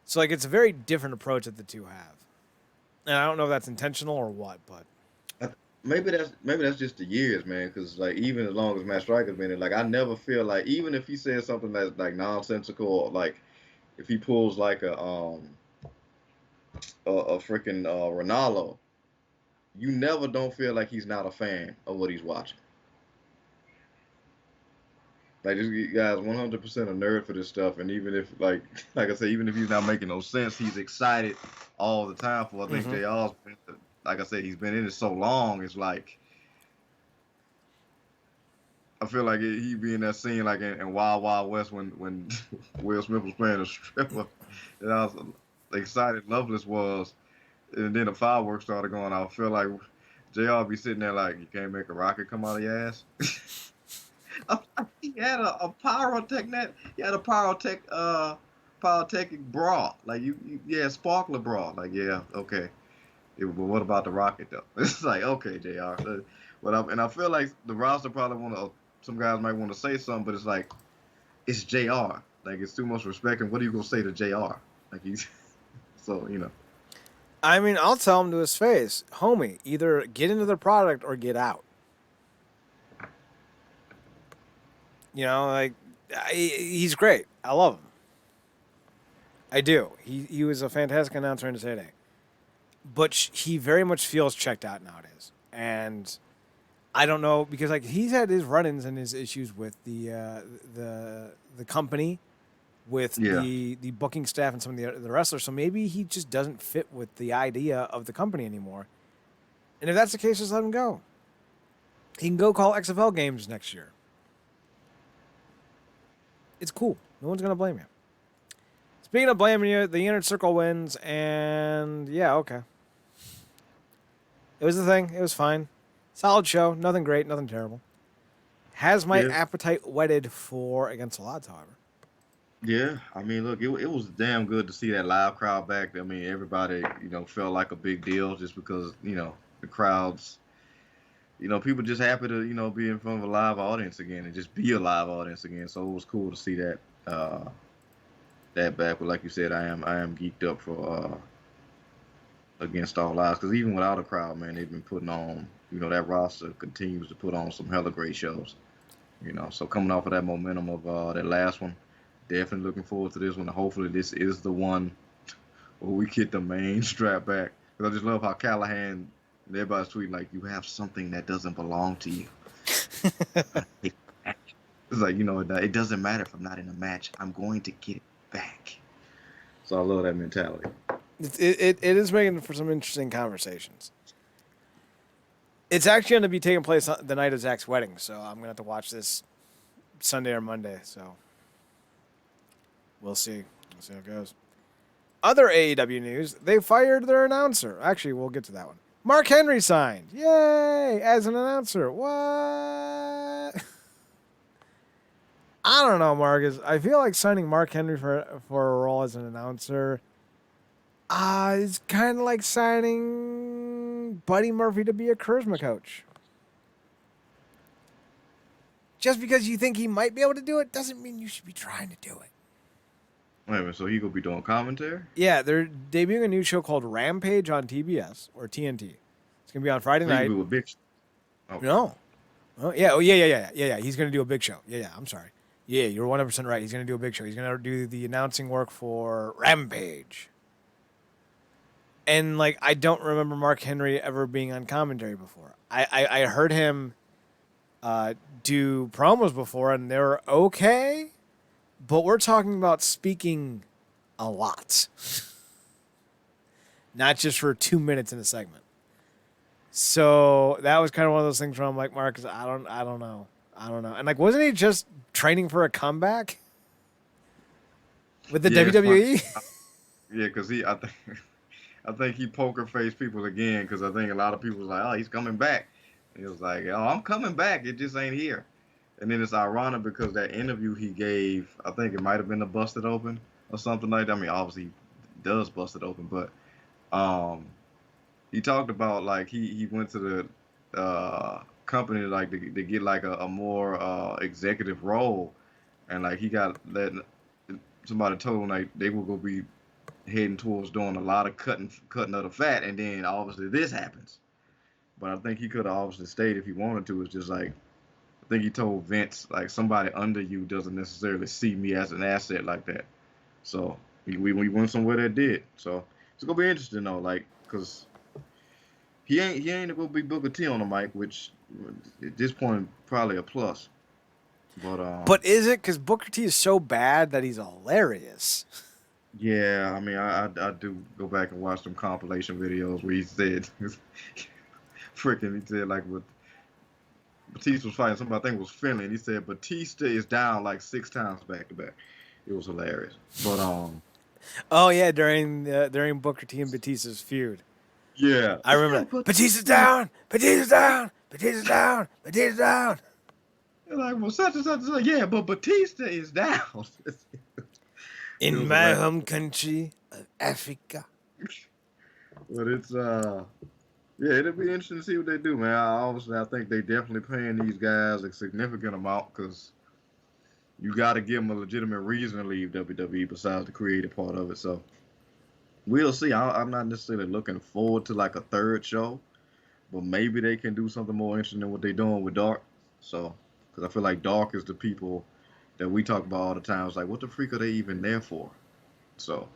So like it's a very different approach that the two have. And I don't know if that's intentional or what, but Maybe that's just the years, man. Because like even as long as Matt Striker's been in, like I never feel like even if he says something that's like nonsensical, or like if he pulls like a freaking Ronaldo, you never don't feel like he's not a fan of what he's watching. Like this guy's 100% a nerd for this stuff, and even if like I said, even if he's not making no sense, he's excited all the time for. I think mm-hmm. JR's been, like I said, he's been in it so long. It's like I feel like he be in that scene like in Wild Wild West when Will Smith was playing a stripper, and I was excited. Loveless was, and then the fireworks started going off. I feel like JR be sitting there like you can't make a rocket come out of your ass. He had a pyrotech. He had a pyrotechnic bra. Like yeah, sparkler bra. Like yeah, okay. But what about the rocket though? It's like okay, Jr. I feel like the roster probably want to. Some guys might want to say something, but it's like it's Jr. Like it's too much respect. And what are you gonna say to Jr.? Like he's so I mean, I'll tell him to his face, homie, either get into the product or get out. Like he's great. I love him. I do. He was a fantastic announcer in his heyday, but he very much feels checked out nowadays, and I don't know because like he's had his run-ins and his issues with the company, with yeah. the booking staff and some of the wrestlers. So maybe he just doesn't fit with the idea of the company anymore. And if that's the case, just let him go. He can go call XFL games next year. It's cool. No one's gonna blame you. Speaking of blaming you, the Inner Circle wins, and yeah, okay. It was the thing. It was fine. Solid show. Nothing great. Nothing terrible. Has my Yeah. appetite whetted for Against the Odds, however. Yeah, I mean, look, it was damn good to see that live crowd back. I mean, everybody, felt like a big deal just because, the crowds, people just happy to, be in front of a live audience again and just be a live audience again. So it was cool to see that back. But like you said, I am geeked up for Against All Odds because even without a crowd, man, they've been putting on, that roster continues to put on some hella great shows. So coming off of that momentum of that last one. Definitely looking forward to this one. Hopefully, this is the one where we get the main strap back. Because I just love how Callahan and everybody's tweeting like, "You have something that doesn't belong to you." It's like it doesn't matter if I'm not in a match. I'm going to get it back. So I love that mentality. It is making for some interesting conversations. It's actually going to be taking place on the night of Zach's wedding, so I'm going to have to watch this Sunday or Monday. So we'll see. We'll see how it goes. Other AEW news, they fired their announcer. Actually, we'll get to that one. Mark Henry signed. Yay! As an announcer. What? I don't know, Marcus. I feel like signing Mark Henry for a role as an announcer It's kind of like signing Buddy Murphy to be a charisma coach. Just because you think he might be able to do it doesn't mean you should be trying to do it. Wait a minute, so he gonna be doing commentary? Yeah, they're debuting a new show called Rampage on TBS or TNT. It's gonna be on Friday So he night. gonna be with Big. Okay. No. Oh yeah. Oh yeah. He's gonna do a big show. Yeah. I'm sorry. Yeah, you're 100% right. He's gonna do a big show. He's gonna do the announcing work for Rampage. And like, I don't remember Mark Henry ever being on commentary before. I heard him do promos before, and they were okay. But we're talking about speaking a lot, not just for 2 minutes in a segment. So that was kind of one of those things where I'm like, Marcus, I don't know. And like, wasn't he just training for a comeback with the WWE? Yeah, because I think he poker faced people again because I think a lot of people was like, oh, he's coming back. And he was like, oh, I'm coming back. It just ain't here. And then it's ironic because that interview he gave, I think it might have been a Busted Open or something like that. I mean, obviously he does Busted Open, but he talked about like he went to the company like to get like a more executive role, and like he got let somebody told him like they were gonna be heading towards doing a lot of cutting of the fat, and then obviously this happens. But I think he could have obviously stayed if he wanted to. It's just like I think he told Vince like somebody under you doesn't necessarily see me as an asset like that. So we went somewhere that did. So it's gonna be interesting though, like because he ain't gonna be Booker T on the mic, which at this point probably a plus. But is it? Because Booker T is so bad that he's hilarious. Yeah, I mean I do go back and watch some compilation videos where he said freaking he said like with Batista was fighting somebody I think it was Finley, and he said Batista is down like 6 times back to back. It was hilarious. But Oh yeah, during Booker T and Batista's feud. yeah, I remember that. Batista's down. Batista's down. Batista's down. Batista's down. They're like, well, such and such and such. Yeah, but Batista is down. In my home country of Africa. But it's yeah, it'll be interesting to see what they do, man. Obviously, I think they definitely paying these guys a significant amount because you got to give them a legitimate reason to leave WWE besides the creative part of it. So we'll see. I'm not necessarily looking forward to like a third show, but maybe they can do something more interesting than what they're doing with Dark. So, because I feel like Dark is the people that we talk about all the time. It's like, what the freak are they even there for? So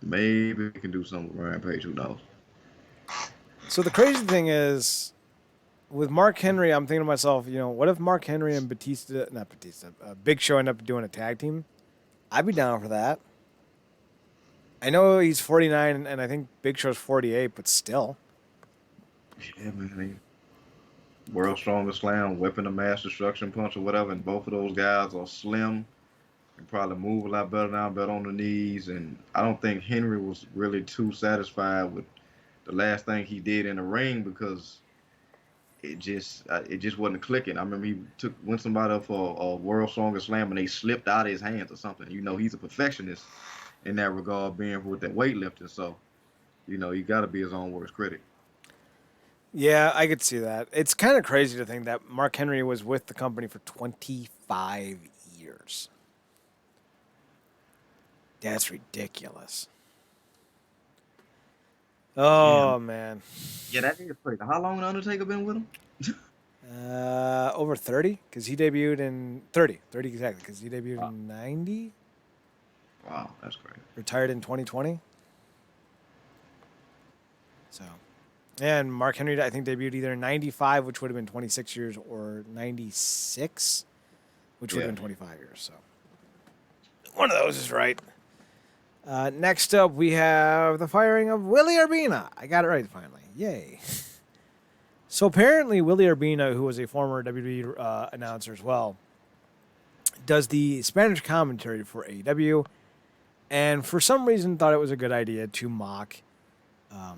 maybe they can do something with Rampage. Who knows? So the crazy thing is, with Mark Henry, I'm thinking to myself, what if Mark Henry and Big Show end up doing a tag team? I'd be down for that. I know he's 49, and I think Big Show's 48, but still. Yeah, man. World's Strongest Slam, Weapon of Mass Destruction Punch, or whatever, and both of those guys are slim and probably move a lot better down, better on the knees. And I don't think Henry was really too satisfied with the last thing he did in the ring because it just wasn't clicking. I remember he went somebody up for a World's Strongest Slam and they slipped out of his hands or something. He's a perfectionist in that regard, being with that weightlifting. So, you got to be his own worst critic. Yeah, I could see that. It's kind of crazy to think that Mark Henry was with the company for 25 years. That's ridiculous. Oh, man. Yeah, that is crazy. How long the Undertaker been with him? Over 30, because he debuted in 30 exactly, because he debuted in 90. Wow, that's crazy. Retired in 2020. So, and Mark Henry, I think, debuted either in 95, which would have been 26 years, or 96, which would have been 25 years. So, one of those is right. Next up, we have the firing of Willie Arbina. I got it right finally. Yay. So apparently, Willie Arbina, who was a former WWE announcer as well, does the Spanish commentary for AEW, and for some reason thought it was a good idea to mock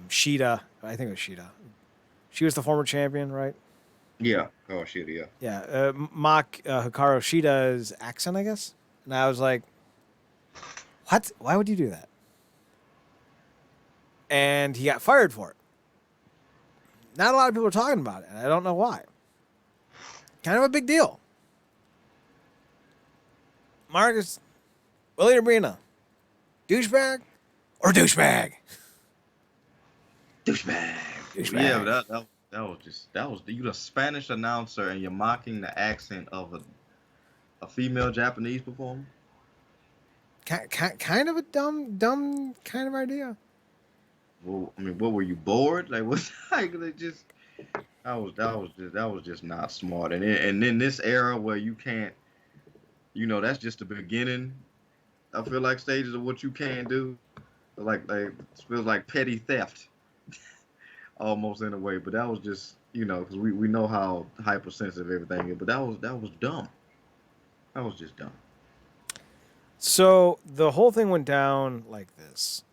Shida. I think it was Shida. She was the former champion, right? Yeah. Oh, Shida, yeah. Yeah. Mock Hikaru Shida's accent, I guess. And I was like, what? Why would you do that? and he got fired for it. Not a lot of people are talking about it, and I don't know why. Kind of a big deal. Marcus, Willie Arbina, douchebag or douchebag? Douchebag. Yeah, but that was you the Spanish announcer and you're mocking the accent of a female Japanese performer. Kind of a dumb kind of idea. Well, I mean, what were you bored? Like what? Like they just that was just not smart. And in this era where you can't, that's just the beginning. I feel like stages of what you can do. Like it feels like petty theft, almost in a way. But that was just because we know how hypersensitive everything is. But that was dumb. That was just dumb. So the whole thing went down like this.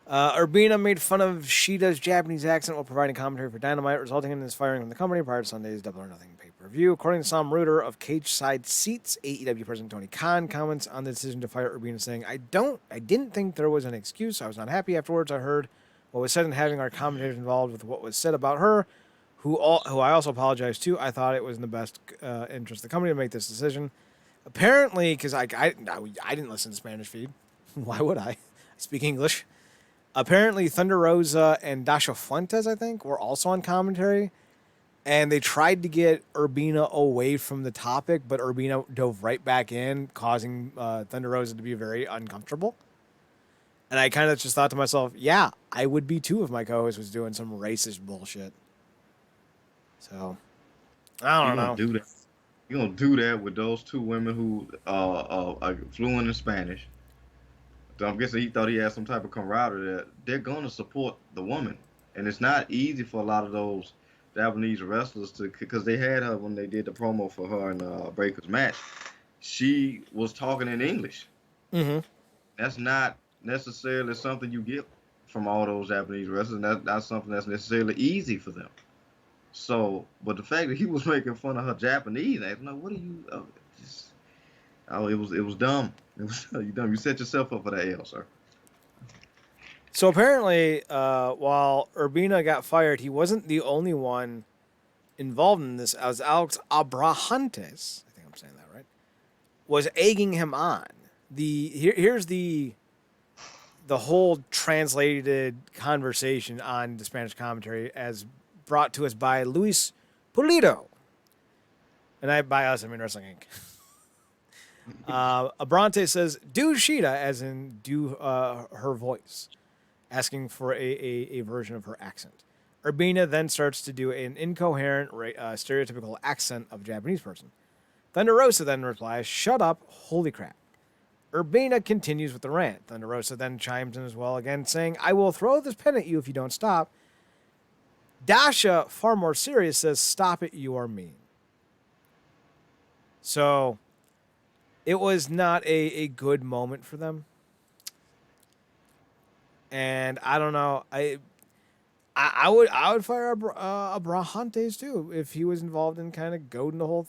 Arbina made fun of Shida's Japanese accent while providing commentary for Dynamite, resulting in his firing from the company prior to Sunday's Double or Nothing pay-per-view. According to Sam Reuter of Cage Side Seats, AEW President Tony Khan comments on the decision to fire Arbina, saying, I didn't think there was an excuse. I was not happy afterwards. I heard what was said and having our commentators involved with what was said about her, who I also apologize to. I thought it was in the best interest of the company to make this decision. Apparently, because I didn't listen to the Spanish feed. Why would I? I speak English. Apparently, Thunder Rosa and Dasha Fuentes, I think, were also on commentary. And they tried to get Arbina away from the topic, but Arbina dove right back in, causing Thunder Rosa to be very uncomfortable. And I kind of just thought to myself, yeah, I would be too if my co-host was doing some racist bullshit. So, I don't know. You're going to do that with those two women who are fluent in Spanish. So I'm guessing he thought he had some type of camaraderie that they're going to support the woman. And it's not easy for a lot of those Japanese wrestlers because they had her when they did the promo for her in Breaker's match. She was talking in English. Mm-hmm. That's not necessarily something you get from all those Japanese wrestlers. And that's not something that's necessarily easy for them. So, but the fact that he was making fun of her Japanese, I was like, what are you? It was dumb. It was you dumb. You set yourself up for that L, sir. So apparently, while Arbina got fired, he wasn't the only one involved in this. As Alex Abrahantes, I think I'm saying that right, was egging him on. Here's the whole translated conversation on the Spanish commentary as brought to us by Luis Pulido. And by us, I mean Wrestling Inc. Abrante says, do Shida, as in do her voice, asking for a version of her accent. Arbina then starts to do an incoherent, stereotypical accent of a Japanese person. Thunder Rosa then replies, shut up, holy crap. Arbina continues with the rant. Thunder Rosa then chimes in as well, again saying, I will throw this pen at you if you don't stop. Dasha, far more serious, says, stop it, you are mean. So it was not a good moment for them. And I don't know. I would fire Abrahantes too if he was involved in kind of goading the whole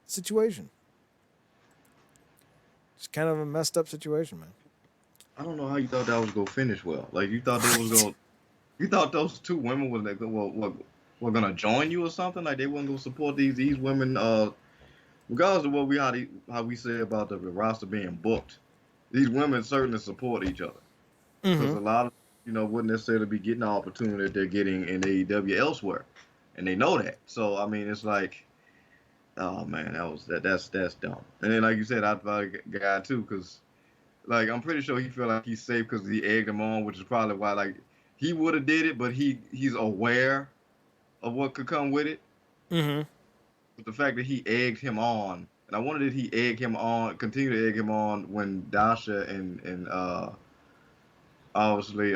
situation. It's kind of a messed up situation, man. I don't know how you thought that was gonna finish well. Like you thought they was gonna. You thought those two women were gonna join you or something? Like they weren't gonna support these women, regardless of what how we say about the roster being booked. These women certainly support each other because a lot of wouldn't necessarily be getting the opportunity that they're getting in AEW elsewhere, and they know that. So I mean, it's like, oh man, that's dumb. And then like you said, I thought a guy too, because like I'm pretty sure he feel like he's safe because he egged him on, which is probably why like. He would have did it, but he's aware of what could come with it. Mm-hmm. But the fact that he egged him on, and I wonder did he continue to egg him on when Dasha and obviously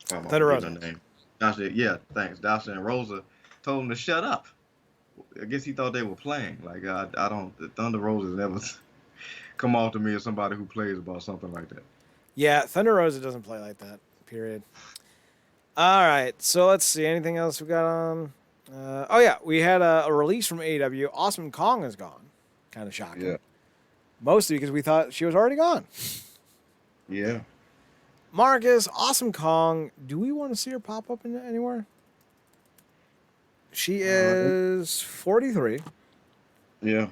Thunder Rosa. Dasha, yeah, thanks. Dasha and Rosa told him to shut up. I guess he thought they were playing. Like I don't. The Thunder Rosa's never come off to me as somebody who plays about something like that. Yeah, Thunder Rosa doesn't play like that, period. All right, so let's see. Anything else we got on? We had a release from AEW. Awesome Kong is gone. Kind of shocking. Yeah. Mostly because we thought she was already gone. Yeah. Marcus, Awesome Kong. Do we want to see her pop up in anywhere? She is 43. Yeah.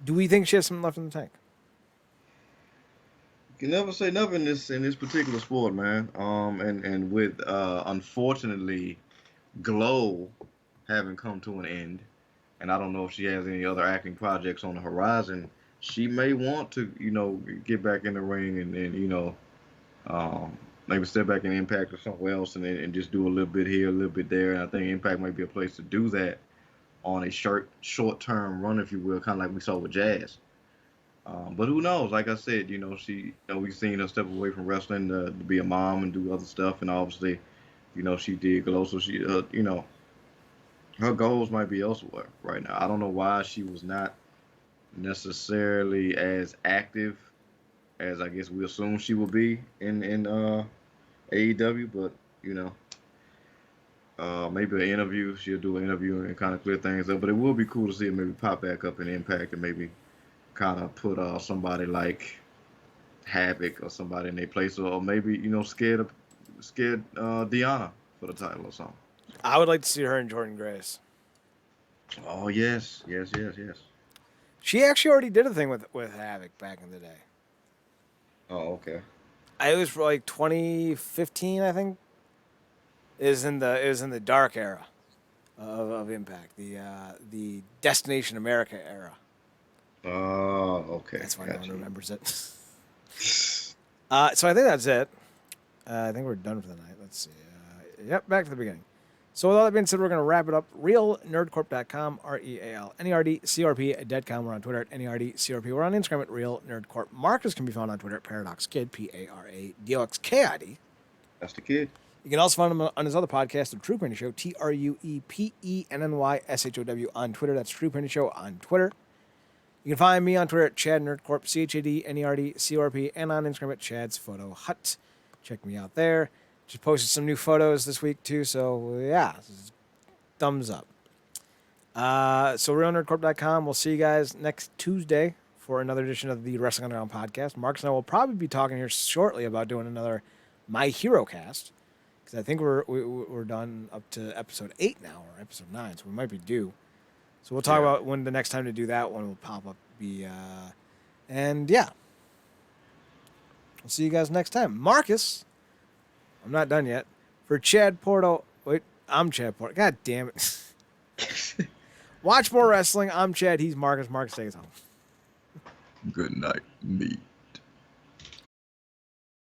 Do we think she has something left in the tank? You can never say never in this particular sport, man. And with unfortunately Glow having come to an end, and I don't know if she has any other acting projects on the horizon. She may want to, get back in the ring and um, maybe step back in Impact or somewhere else and just do a little bit here, a little bit there. And I think Impact might be a place to do that on a short term run, if you will, kind of like we saw with Jazz. But who knows? Like I said, we've seen her step away from wrestling to be a mom and do other stuff, and obviously, she did Glow, so her goals might be elsewhere right now. I don't know why she was not necessarily as active as I guess we assume she will be in AEW, but maybe an interview. She'll do an interview and kind of clear things up. But it will be cool to see her maybe pop back up in Impact and maybe kind of put somebody like Havoc or somebody in their place, or maybe scared Deanna for the title or something. I would like to see her and Jordan Grace. Oh yes, yes, yes, yes. She actually already did a thing with Havoc back in the day. Oh, okay. It was for like 2015, I think. It was in the dark era of Impact, the Destination America era. Oh, okay. That's why no one remembers it. So I think that's it. I think we're done for the night. Let's see. Yep, back to the beginning. So with all that being said, we're going to wrap it up. RealNerdcorp.com, RealNerdCorp.com. We're on Twitter at NERDCRP. We're on Instagram at RealNerdCorp. Marcus can be found on Twitter at ParadoxKid, ParadoxKid. That's the kid. You can also find him on his other podcast, The True Penny Show, TruePennyShow on Twitter. That's True Penny Show on Twitter. You can find me on Twitter at ChadNerdCorp, ChadNerdCorp, and on Instagram at Chad's Photo Hut. Check me out there. Just posted some new photos this week, too, so yeah, thumbs up. So RealNerdCorp.com. We'll see you guys next Tuesday for another edition of the Wrestling Underground podcast. Marcus and I will probably be talking here shortly about doing another My Hero cast, because I think we're done up to episode 8 now, or episode 9, so we might be due. So we'll talk about when the next time to do that one will pop up. And yeah, we'll see you guys next time. Marcus, I'm not done yet. For Chad Porto, wait, I'm Chad Porto. God damn it. Watch more wrestling. I'm Chad. He's Marcus. Marcus, take us home. Good night, me.